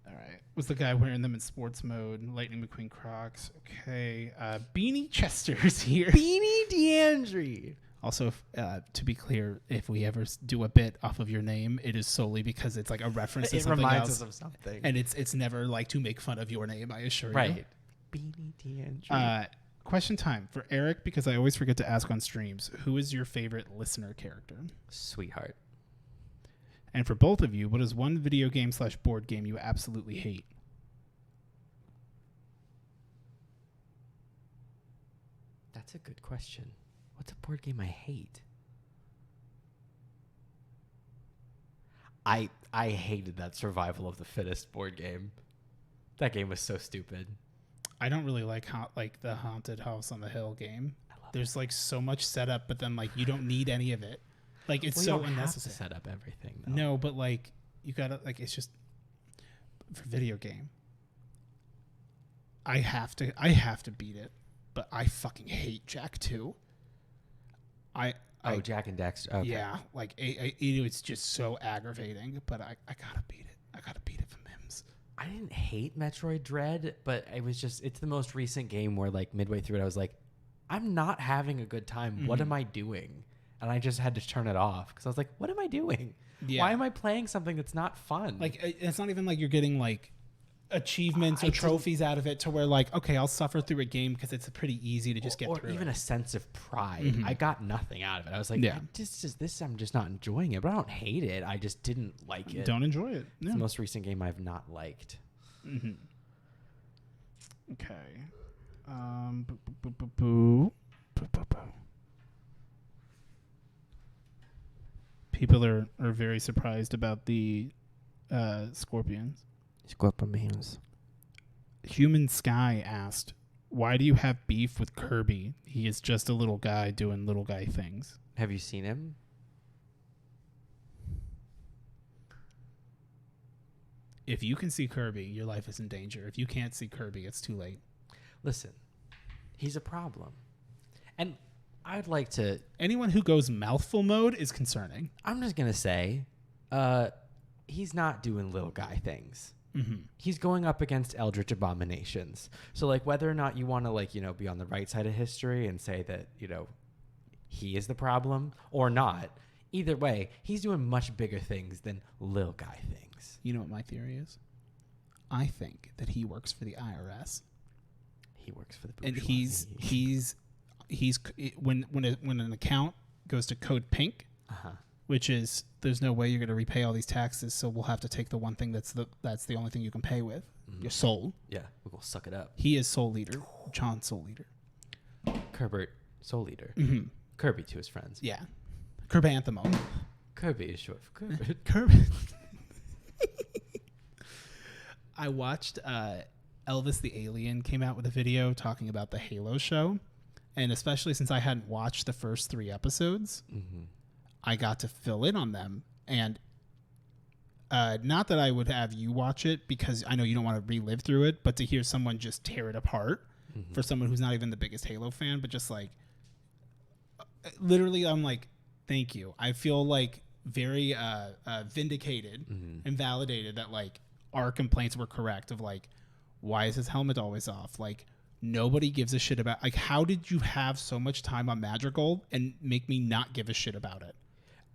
All right. Was the guy wearing them in sports mode? Lightning McQueen Crocs. Okay. Beanie Chester's here. Beanie D'Andre. Also, to be clear, if we ever do a bit off of your name, it is solely because it's like a reference to It something reminds else. us of something. And it's never like to make fun of your name, I assure you. Right. Beanie D'Andre. Question time for Eric, because I always forget to ask on streams. Who is your favorite listener character? Sweetheart. And for both of you, what is one video game / board game you absolutely hate? That's a good question. What's a board game I hate? I hated that Survival of the Fittest board game. That game was so stupid. I don't really like the Haunted House on the Hill game. There's like so much setup, but then like you don't need any of it. Like it's Well, so you don't have to unnecessary. set up everything, though. No, but like you gotta like it's just for video game. I have to beat it, but I fucking hate Jack 2. Jack and Dexter. Okay. Yeah, like it's just so aggravating, but I gotta beat it. I gotta beat it for Mims. I didn't hate Metroid Dread, but it's the most recent game where like midway through it, I was like, I'm not having a good time. Mm-hmm. What am I doing? And I just had to turn it off because I was like, what am I doing? Yeah. Why am I playing something that's not fun? Like it's not even like you're getting like achievements or trophies out of it to where like, okay, I'll suffer through a game because it's pretty easy to just get through. Or even it. a sense of pride. Mm-hmm. I got nothing out of it. I was like, Yeah. I'm just not enjoying it. But I don't hate it. I just didn't like it. Don't enjoy it. It's Yeah. the most recent game I've not liked. Mm-hmm. Okay. Boo. People are very surprised about the scorpions. Scorpions. Human Sky asked, "Why do you have beef with Kirby? He is just a little guy doing little guy things." Have you seen him? If you can see Kirby, your life is in danger. If you can't see Kirby, it's too late. Listen, he's a problem. And I'd like to... Anyone who goes mouthful mode is concerning. I'm just going to say, he's not doing little guy things. Mm-hmm. He's going up against eldritch abominations. So, like, whether or not you want to, like, be on the right side of history and say that, he is the problem or not, either way, he's doing much bigger things than little guy things. You know what my theory is? I think that he works for the IRS. He works for the And bourgeoisie. he's when an account goes to code pink, which is there's no way you're going to repay all these taxes, so we'll have to take the one thing that's the only thing you can pay with, your soul. Yeah, we're going to suck it up. He is soul leader, John soul leader. Kerbert, soul leader. Mm-hmm. Kirby to his friends. Yeah, Kirbanthemo. Kirby is short for Kerbert. Kirby. I watched Elvis the Alien came out with a video talking about the Halo show. And especially since I hadn't watched the first 3 episodes, I got to fill in on them. And not that I would have you watch it because I know you don't want to relive through it, but to hear someone just tear it apart for someone who's not even the biggest Halo fan, but just like literally, I'm like, thank you. I feel like very vindicated and validated that like our complaints were correct of like, why is his helmet always off? Like nobody gives a shit about like, how did you have so much time on Madrigal and make me not give a shit about it?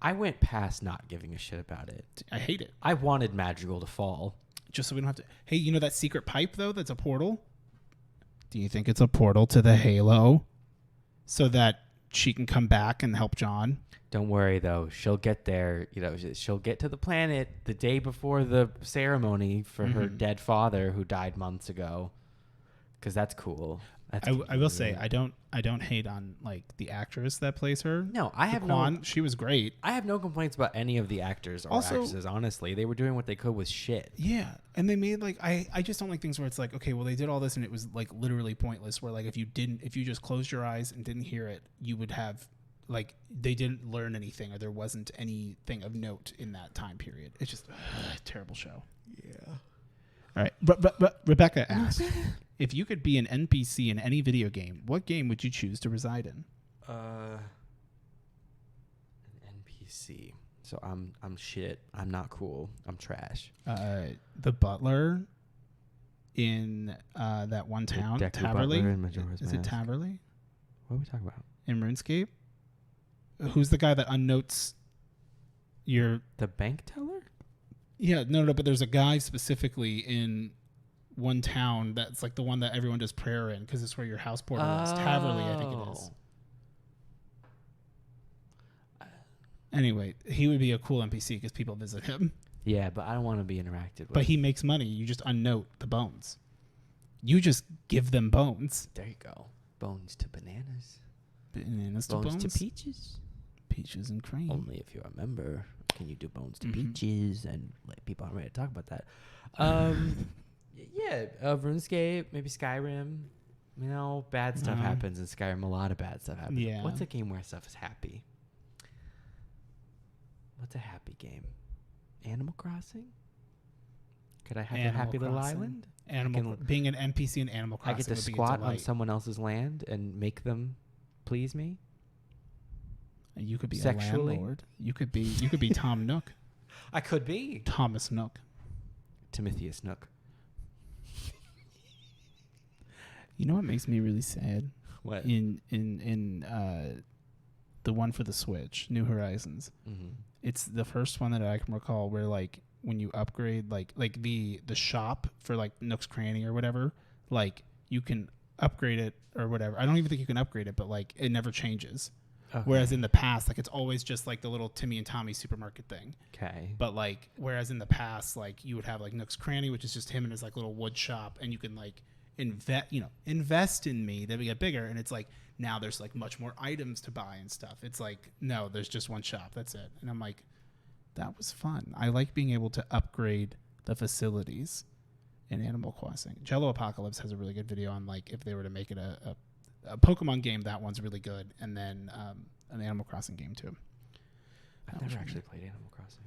I went past not giving a shit about it. I hate it. I wanted Madrigal to fall. Just so we don't have to. Hey, you know that secret pipe, though, that's a portal? Do you think it's a portal to the Halo so that she can come back and help John? Don't worry, though. She'll get there. You know, she'll get to the planet the day before the ceremony for her dead father who died months ago. Because that's cool. I will say I don't hate on like the actress that plays her. No, I have she was great. I have no complaints about any of the actors or actresses. Honestly, they were doing what they could with shit. Yeah, and they made like I just don't like things where it's like, okay, well they did all this and it was like literally pointless. Where like if you just closed your eyes and didn't hear it, you would have like they didn't learn anything or there wasn't anything of note in that time period. It's just a terrible show. Yeah. All right, but Rebecca asked, if you could be an NPC in any video game, what game would you choose to reside in? An NPC. So I'm shit. I'm not cool. I'm trash. The butler in that one town, Taverley. Is it Taverley? What are we talking about? In RuneScape? Who's the guy that unnotes your... The bank teller? Yeah, no, but there's a guy specifically in one town that's like the one that everyone does prayer in because it's where your house portal is. Taverley, I think it is. Anyway, he would be a cool NPC because people visit him. Yeah, but I don't want to be interacted with. But he makes money. You just unnote the bones. You just give them bones. There you go. Bones to bananas. Bananas to bones. bones. To peaches. Peaches and cream. Only if you're a member can you do bones to peaches, and like people aren't ready to talk about that. Yeah, RuneScape, maybe Skyrim. You know, bad stuff happens in Skyrim. A lot of bad stuff happens. Yeah. What's a game where stuff is happy? What's a happy game? Animal Crossing? Could I have a happy little island? Being an NPC in Animal Crossing. I get to squat on someone else's land and make them please me. You could be sexually. A landlord. You could be Tom Nook. I could be Thomas Nook. Timotheus Nook. You know what makes me really sad? What? In the one for the Switch, New Horizons. It's the first one that I can recall where like when you upgrade like the shop for like Nook's Cranny or whatever, like you can upgrade it or whatever. I don't even think you can upgrade it, but like it never changes. Okay. Whereas in the past, like it's always just like the little Timmy and Tommy supermarket thing. Okay. But like, whereas in the past, like you would have like Nook's Cranny, which is just him and his like little wood shop, and you can like invest in me. Then we get bigger, and it's like now there's like much more items to buy and stuff. It's like no, there's just one shop. That's it. And I'm like, that was fun. I like being able to upgrade the facilities in Animal Crossing. Jello Apocalypse has a really good video on like if they were to make it a Pokemon game, that one's really good, and then an Animal Crossing game too. I've never actually played Animal Crossing.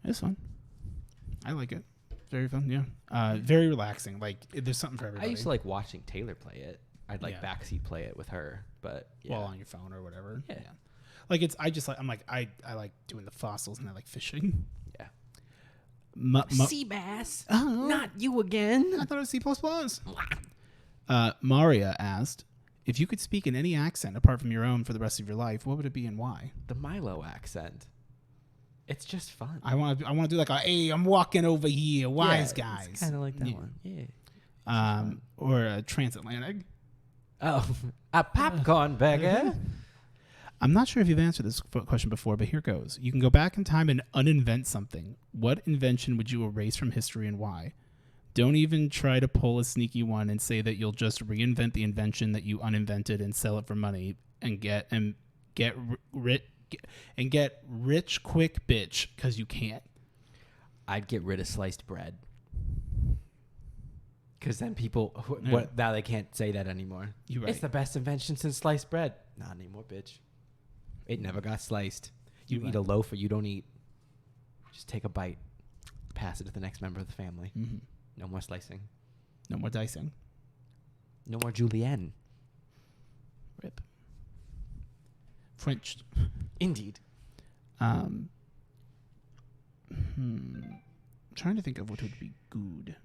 It's fun. I like it. Very fun, yeah. Very relaxing. Like there's something for everybody. I used to like watching Taylor play it. I'd like backseat play it with her, but while on your phone or whatever. Yeah. Like I like doing the fossils and I like fishing. Yeah. Sea bass. Not you again. I thought it was C++. Maria asked, if you could speak in any accent apart from your own for the rest of your life, what would it be and why? The Milo accent. It's just fun. I want to do like a, hey, I'm walking over here, wise guys. It's kind of like that one. Yeah. Or a transatlantic. Oh, a popcorn burger. I'm not sure if you've answered this question before, but here goes. You can go back in time and uninvent something. What invention would you erase from history and why? Don't even try to pull a sneaky one and say that you'll just reinvent the invention that you uninvented and sell it for money and get rich quick, bitch, because you can't. I'd get rid of sliced bread Because then people, now they can't say that anymore. You're right. It's the best invention since sliced bread. Not anymore, bitch. It never got sliced. You eat a loaf or you don't eat. Just take a bite. Pass it to the next member of the family. Mm-hmm. No more slicing. No more dicing. No more julienne. Rip. French. Indeed. Trying to think of what would be good.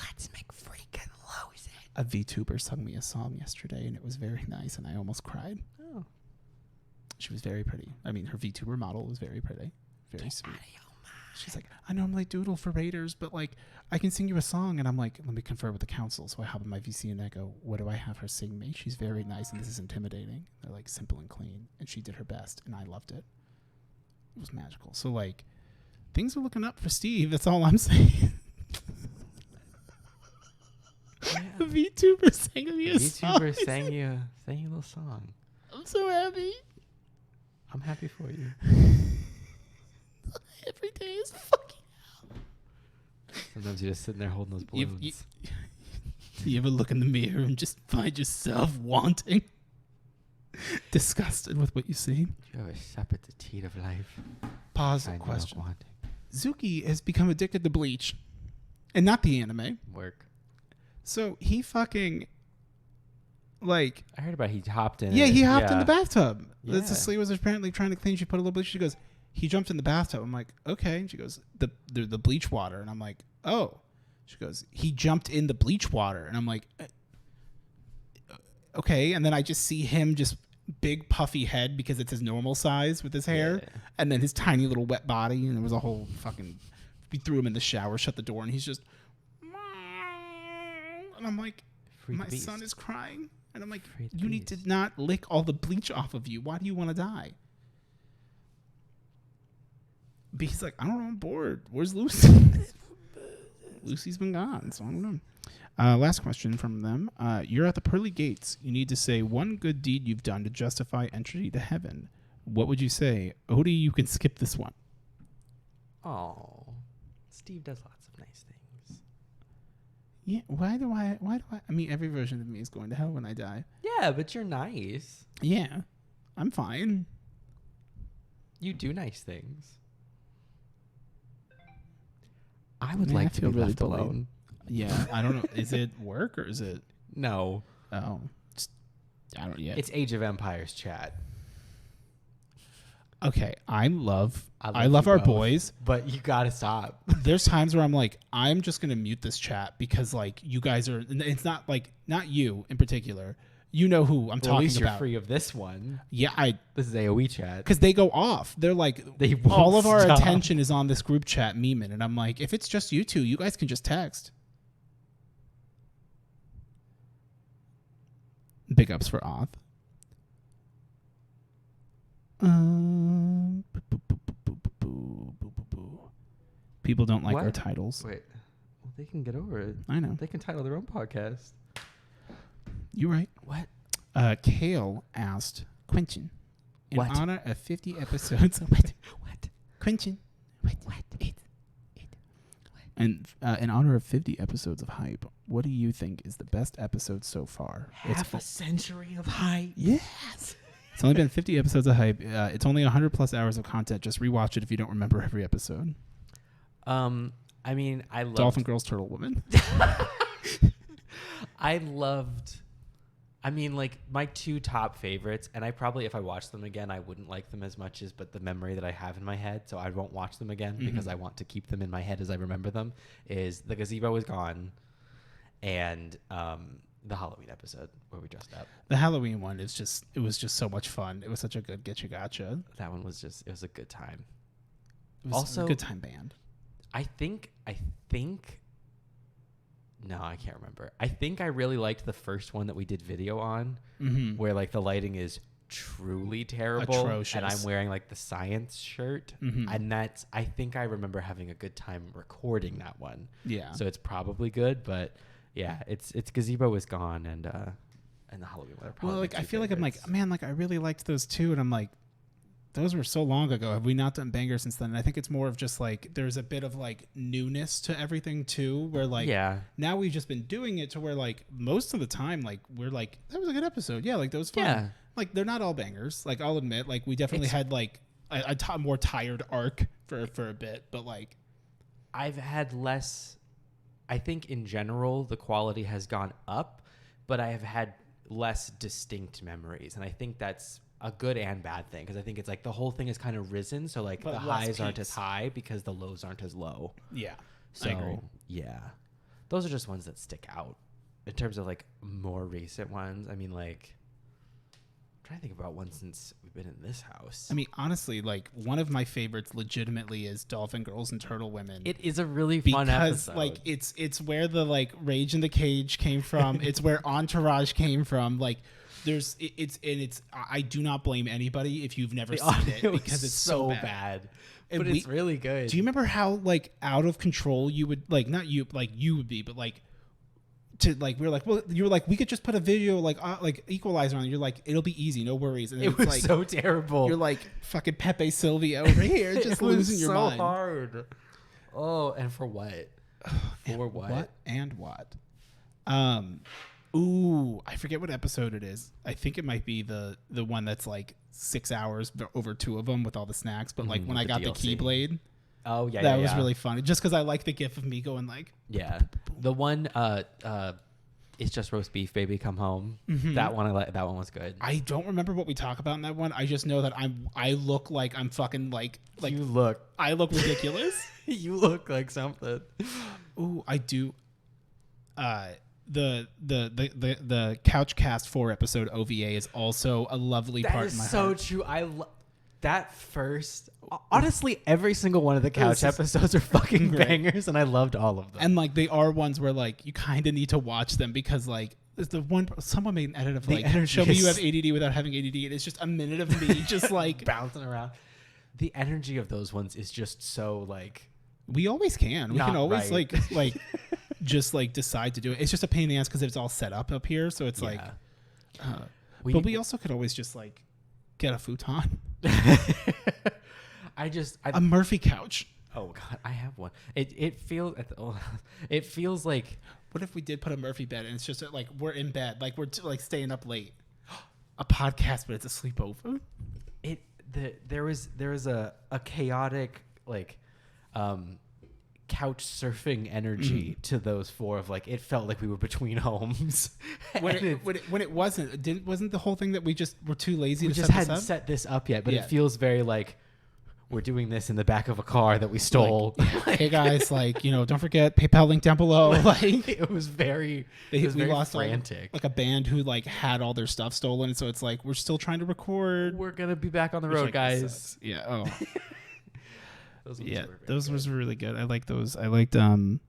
Let's make freaking lose it. A VTuber sung me a song yesterday, and it was very nice, and I almost cried. Oh. She was very pretty. I mean, her VTuber model was very pretty. Very sweet. She's like, I normally doodle for Raiders, but like, I can sing you a song. And I'm like, let me confer with the council. So I hop on my VC and I go, what do I have her sing me? She's very nice, and this is intimidating. They're like simple and clean. And she did her best, and I loved it. It was magical. So like, things are looking up for Steve. That's all I'm saying. Yeah. A VTuber sang me a song. VTuber sang you a little song. I'm so happy. I'm happy for you. Every day is fucking hell. Sometimes you're just sitting there holding those balloons. You ever look in the mirror and just find yourself wanting? Disgusted with what you see? You ever sup at the teat of life? Pause. Question. Zuki has become addicted to Bleach. And not the anime. Work. So he fucking... Like... I heard about he hopped in. Yeah, he hopped in the bathtub. Yeah. Cecily was apparently trying to clean. She put a little bleach. She goes... He jumped in the bathtub. I'm like, okay. And she goes, the bleach water. And I'm like, oh. She goes, he jumped in the bleach water. And I'm like, okay. And then I just see him just big puffy head because it's his normal size with his hair. Yeah. And then his tiny little wet body. And there was a whole fucking, we threw him in the shower, shut the door. And he's just, and I'm like, my son is crying. And I'm like, you need to not lick all the bleach off of you. Why do you want to die? But he's like, I don't know, I'm bored. Where's Lucy? Lucy's been gone, so I don't know. Last question from them. You're at the pearly gates. You need to say one good deed you've done to justify entry to heaven. What would you say? Odie, you can skip this one. Oh, Steve does lots of nice things. Yeah, why do I? I mean, every version of me is going to hell when I die. Yeah, but you're nice. Yeah, I'm fine. You do nice things. I would like to be really left alone. Yeah, I don't know. Is it work or is it? No. Oh, I don't. Yeah, it's Age of Empires chat. Okay, I love our boys, but you gotta stop. There's times where I'm like, I'm just gonna mute this chat because like you guys are. It's not like not you in particular. You know who I'm talking about. At least you're free of this one. Yeah, this is AOE chat. Because they go off. They're like, all of our attention is on this group chat memeing. And I'm like, if it's just you two, you guys can just text. Big ups for Oth. People don't like our titles. Wait. Well, they can get over it. I know. They can title their own podcast. You're right. What? Kale asked Quentin in honor of 50 episodes. What? Quentin. What? And in honor of 50 episodes of hype, what do you think is the best episode so far? Half a century of hype. Yes. It's only been 50 episodes of hype. It's only 100 plus hours of content. Just rewatch it if you don't remember every episode. I mean, I loved Dolphin Girls, Turtle Woman. I mean, like, my two top favorites, and I probably, if I watched them again, I wouldn't like them as much as, but the memory that I have in my head, so I won't watch them again because I want to keep them in my head as I remember them, is The Gazebo Is Gone and the Halloween episode where we dressed up. The Halloween one is just, it was just so much fun. It was such a good Getcha Gotcha. That one was just, it was a good time. It was also a good time band. I think no, I can't remember. I think I really liked the first one that we did video on, where like the lighting is truly terrible, atrocious, and I'm wearing like the science shirt, and that's. I think I remember having a good time recording that one. Yeah. So it's probably good, but yeah, it's Gazebo Is Gone and the Halloween one. Well, like I feel like I'm like, man, like I really liked those two, and I'm like, those were so long ago. Have we not done bangers since then? And I think it's more of just like there's a bit of like newness to everything too, where like now we've just been doing it to where like most of the time like we're like that was a good episode. Yeah, like that was fun. Yeah. Like they're not all bangers. Like I'll admit, like we definitely had like a more tired arc for a bit, but like I've had less. I think in general the quality has gone up, but I have had less distinct memories, and I think that's a good and bad thing, because I think it's like the whole thing is kind of risen, so like the highs aren't as high because the lows aren't as low. Yeah, so I agree. Yeah, those are just ones that stick out. In terms of like more recent ones, I mean, like I'm trying to think about one since we've been in this house. I mean, honestly, like one of my favorites legitimately is Dolphin Girls and Turtle Women. It is a really fun episode. Because like it's where the like Rage in the Cage came from. It's where Entourage came from. Like I do not blame anybody if you've never seen it, because it's so bad. But it's really good. Do you remember how like out of control you would like, not you, like you would be, but like to like, we were like, well, you were like, we could just put a video like equalizer on. You're like, it'll be easy, no worries. And it was like, so terrible. You're like fucking Pepe Sylvia over here, just losing your mind. So hard. Oh, and for what? For what? What and what? Ooh, I forget what episode it is. I think it might be the one that's like 6 hours over 2 of them with all the snacks. But like when I got the Keyblade, that was really funny. Just because I like the gif of me going like, the one it's just roast beef, baby, come home. Mm-hmm. That one that one was good. I don't remember what we talk about in that one. I just know that I look like I'm fucking like you look. I look ridiculous. You look like something. Ooh, I do. The Couchcast 4 episode OVA is also a lovely part of my heart. That is so true. That first, honestly, every single one of the Couch episodes are fucking bangers, and I loved all of them. And like they are ones where like you kind of need to watch them, because like there's the one someone made an edit of like show me you have ADD without having ADD, and it's just a minute of me just like bouncing around. The energy of those ones is just so like we always can. We can always like just like decide to do it. It's just a pain in the ass because it's all set up here, so it's like. But we also could always just like get a futon. A Murphy couch. Oh God, I have one. It feels like, what if we did put a Murphy bed and it's just like we're in bed, like we're like staying up late, a podcast, but it's a sleepover. There was a chaotic like couch surfing energy to those 4 of like it felt like we were between homes. when it wasn't the whole thing that we just were too lazy to hadn't set this up yet, but it feels very like we're doing this in the back of a car that we stole. Like, hey guys, like, you know, don't forget PayPal link down below. Like it was very lost frantic. Like a band who like had all their stuff stolen, so it's like we're still trying to record. We're gonna be back on the road, guys. Yeah. Oh. Those was really good. I like those. I liked I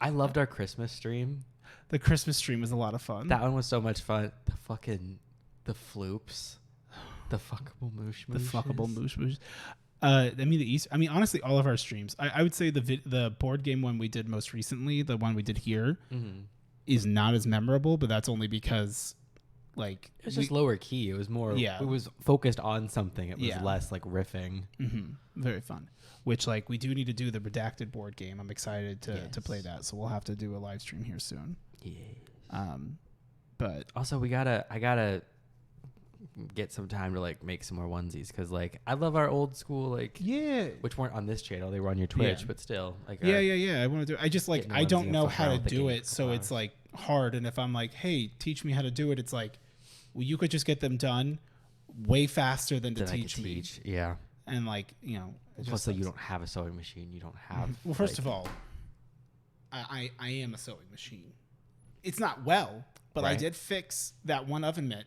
loved our Christmas stream. The Christmas stream was a lot of fun. That one was so much fun. The floops. The fuckable moosh. The fuckable moosh. I mean, honestly, all of our streams. I would say the board game one we did most recently, the one we did here, is not as memorable, but that's only because like it was just lower key. It was more. Yeah. It was focused on something. It was less like riffing. Mm-hmm. Very fun. Which like we do need to do the redacted board game. I'm excited to play that. So we'll have to do a live stream here soon. Yeah. But also I gotta get some time to like make some more onesies, because like I love our old school like which weren't on this channel, they were on your Twitch, but still like I want to do. I just like I don't know how to do it, so it's like hard. And if I'm like, hey, teach me how to do it, it's like, well, you could just get them done way faster than to teach me. Yeah. And like, you know, plus so you don't have a sewing machine, you don't have well, first of all, I am a sewing machine. It's not well, but I did fix that one oven mitt.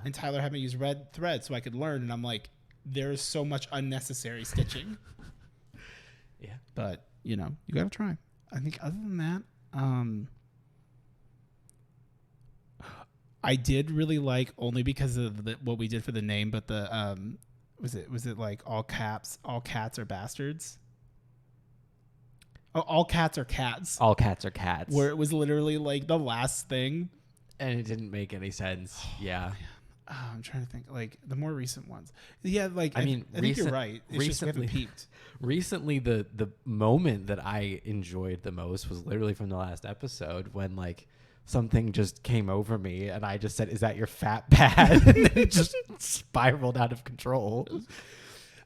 And Tyler had me use red thread so I could learn, and I'm like, there is so much unnecessary stitching. Yeah. But, you know, you gotta try. I think other than that, I did really like, only because of what we did for the name, but the was it like all cats are bastards? Oh, all cats are cats. All cats are cats. Where it was literally like the last thing. And it didn't make any sense. Yeah. I'm trying to think, like the more recent ones. Yeah, like I think you're right. It's just we haven't peaked. Recently, the moment that I enjoyed the most was literally from the last episode when like something just came over me and I just said, "Is that your fat pad?" And it just spiraled out of control.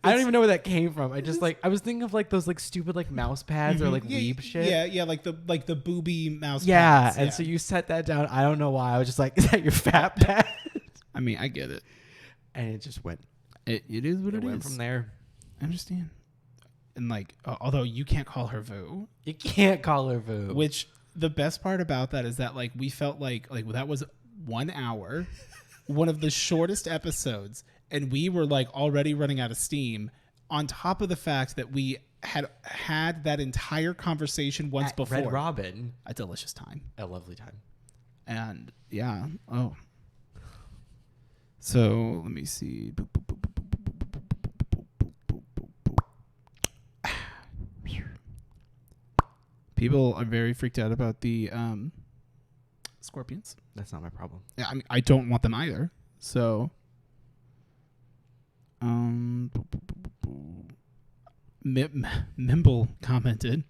I don't even know where that came from. I just I was thinking of like those like stupid like mouse pads or like weeb shit. Yeah, like the booby mouse pads. Yeah, and so you set that down. I don't know why. I was just like, "Is that your fat pad?" I mean, I get it. And it just went. It is what it went is. From there. I understand. And like, although you can't call her Voo. You can't call her Voo. Which the best part about that is that like we felt like that was 1 hour, one of the shortest episodes. And we were like already running out of steam on top of the fact that we had that entire conversation once before. Red Robin. A delicious time. A lovely time. And yeah. Oh. So let me see. People are very freaked out about the scorpions. That's not my problem. Yeah, I mean, I don't want them either. So. Mimble commented,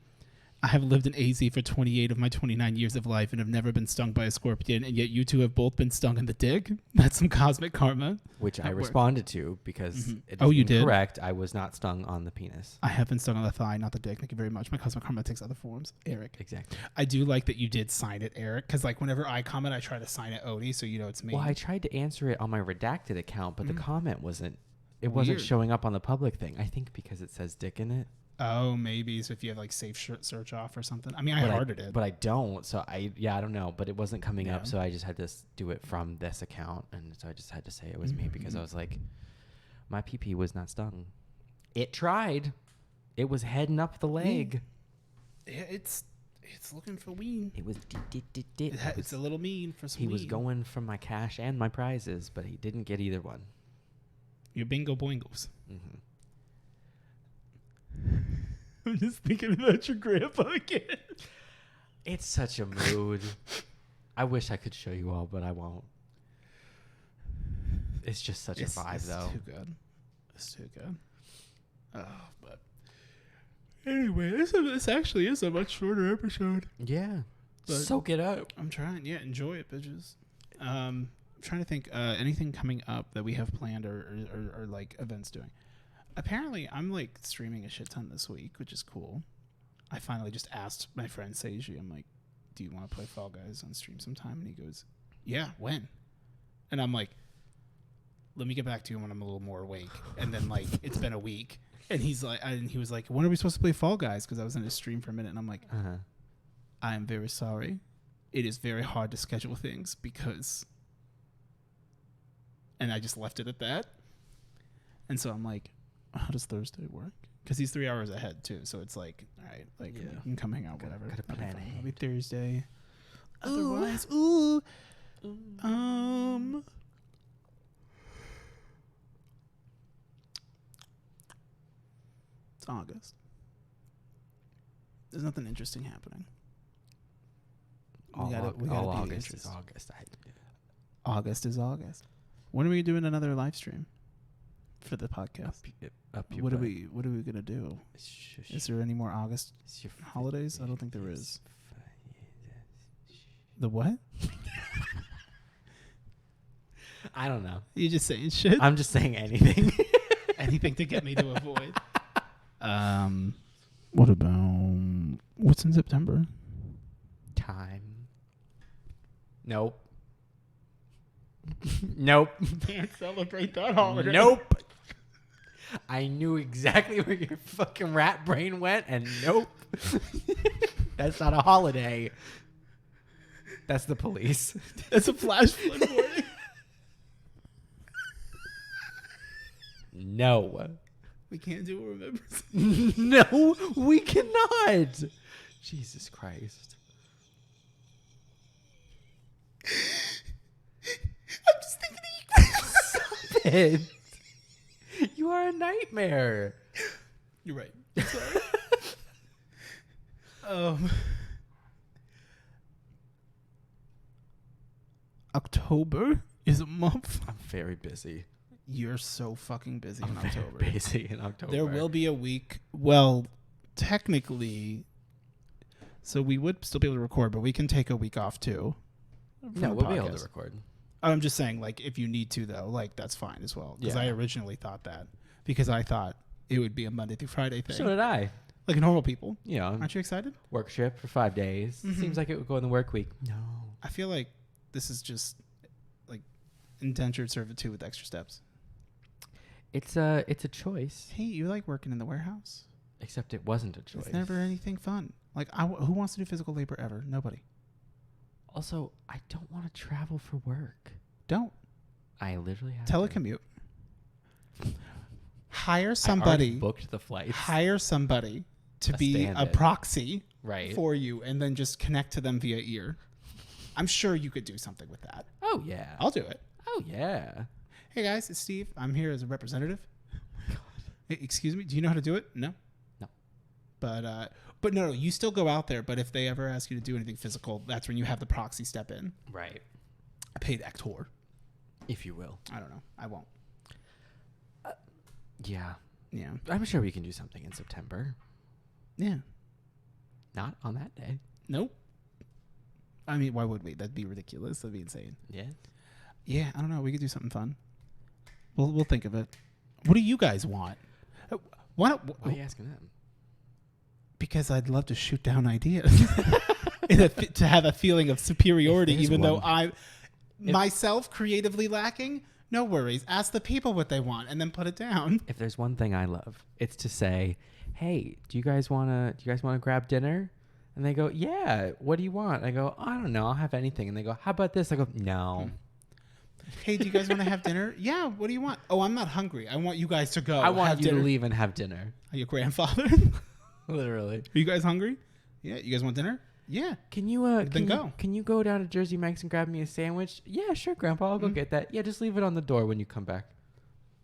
"I have lived in AZ for 28 of my 29 years of life and have never been stung by a scorpion, and yet you two have both been stung in the dick. That's some cosmic karma." Which I responded to because it you is incorrect. did? I was not stung on the penis. I have been stung on the thigh, not the dick. Thank you very much. My cosmic karma takes other forms. Eric. Exactly. I do like that you did sign it, Eric, because like whenever I comment, I try to sign it Odie, so you know it's me. Well, I tried to answer it on my redacted account, but the comment wasn't Weird. showing up on the public thing. I think because it says dick in it. Oh, maybe. So if you have like safe search off or something. I mean, I hearted it. But I don't. So I don't know. But it wasn't coming up. So I just had to do it from this account. And so I just had to say it was me because I was like, my PP was not stung. It tried. It was heading up the leg. Yeah, it's looking for ween. It was. It's a little mean for some He ween. was going for my cash and my prizes, but he didn't get either one. Your bingo boingos. Mm-hmm. I'm just thinking about your grandpa again. It's such a mood. I wish I could show you all, but I won't. It's just such a vibe, though. It's too good. It's too good. Oh, but anyway, this actually is a much shorter episode. Yeah. But soak it up. I'm trying. Yeah, enjoy it, bitches. I'm trying to think anything coming up that we have planned or like events doing. Apparently, I'm like streaming a shit ton this week, which is cool. I finally just asked my friend Seiji, I'm like, "Do you want to play Fall Guys on stream sometime?" And he goes, "Yeah, when?" And I'm like, "Let me get back to you when I'm a little more awake." And then like it's been a week, and he was like, "When are we supposed to play Fall Guys?" Because I was in his stream for a minute, and I'm like, "I am very sorry. It is very hard to schedule things because," and I just left it at that. And so I'm like, how does Thursday work? Because he's 3 hours ahead too, so it's like, all right, like you can come hang out, whatever. Gotta plan ahead. It'll be Thursday. Otherwise, it's August. There's nothing interesting happening. All August is August. August is August. When are we doing another live stream for the podcast? What are we gonna do? Is there any more August holidays? I don't think there is. The what? I don't know. You just saying shit? I'm just saying anything. Anything to get me to avoid. What about what's in September? Time. Nope. Nope. Can't celebrate that holiday. Nope. I knew exactly where your fucking rat brain went, and nope. That's not a holiday. That's the police. That's a flash flood warning. No. We can't do a remembrance. No, we cannot. Jesus Christ. I'm just thinking of you. Stop it. You are a nightmare. You're right. Sorry. October is a month. I'm very busy. You're so fucking busy I'm in October. very busy in October. There will be a week. Well, technically, so we would still be able to record, but we can take a week off too. No, we'll be able to record. I'm just saying, like, if you need to, though, like, that's fine as well. Because I originally thought that. Because I thought it would be a Monday through Friday thing. So did I. Like normal people. You know. Aren't you excited? Work trip for 5 days. Mm-hmm. Seems like it would go in the work week. No. I feel like this is just, like, indentured servitude with extra steps. It's a choice. Hey, you like working in the warehouse? Except it wasn't a choice. It's never anything fun. Like, who wants to do physical labor ever? Nobody. Also, I don't want to travel for work. Don't. I literally have telecommute. Hire somebody. I already booked the flights. Hire somebody to be a proxy for you, and then just connect to them via ear. I'm sure you could do something with that. Oh yeah, I'll do it. Oh yeah. Hey guys, it's Steve. I'm here as a representative. Hey, excuse me. Do you know how to do it? No. No. But no, you still go out there. But if they ever ask you to do anything physical, that's when you have the proxy step in. Right. I paid actor, if you will. I don't know. I won't. Yeah. Yeah. I'm sure we can do something in September. Yeah. Not on that day. Nope. I mean, why would we? That'd be ridiculous. That'd be insane. Yeah. Yeah, I don't know. We could do something fun. We'll think of it. What do you guys want? Why are you asking them? Because I'd love to shoot down ideas. To have a feeling of superiority, even though I'm myself creatively lacking. No worries. Ask the people what they want and then put it down. If there's one thing I love, it's to say, "Hey, do you guys want to grab dinner?" And they go, "Yeah, what do you want?" I go, "I don't know. I'll have anything." And they go, "How about this?" I go, "No." Hey, do you guys want to have dinner? Yeah, what do you want? Oh, I'm not hungry. I want you guys to go. I want you to leave and have dinner. Are you grandfather? Literally. Are you guys hungry? Yeah, you guys want dinner? Yeah. Can you Can you go down to Jersey Mike's and grab me a sandwich? Yeah, sure, Grandpa. I'll go get that. Yeah, just leave it on the door when you come back.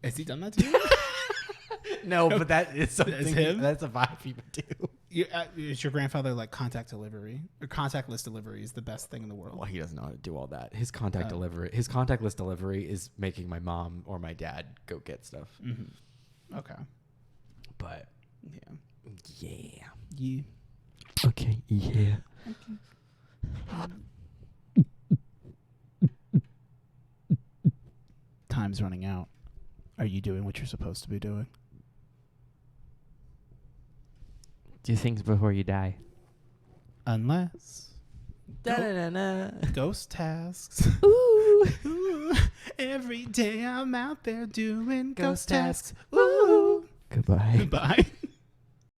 Has he done that to you? No, but that is something. That's him? That's a vibe he would do. Is your grandfather like contact delivery? Or contactless delivery is the best thing in the world. Well, he doesn't know how to do all that. His contactless delivery is making my mom or my dad go get stuff. Mm-hmm. Okay. But yeah. Okay. Yeah. Time's running out. Are you doing what you're supposed to be doing? Do things before you die. Unless ghost tasks. Ooh. Every day I'm out there doing ghost tasks. Ooh. Goodbye. Goodbye.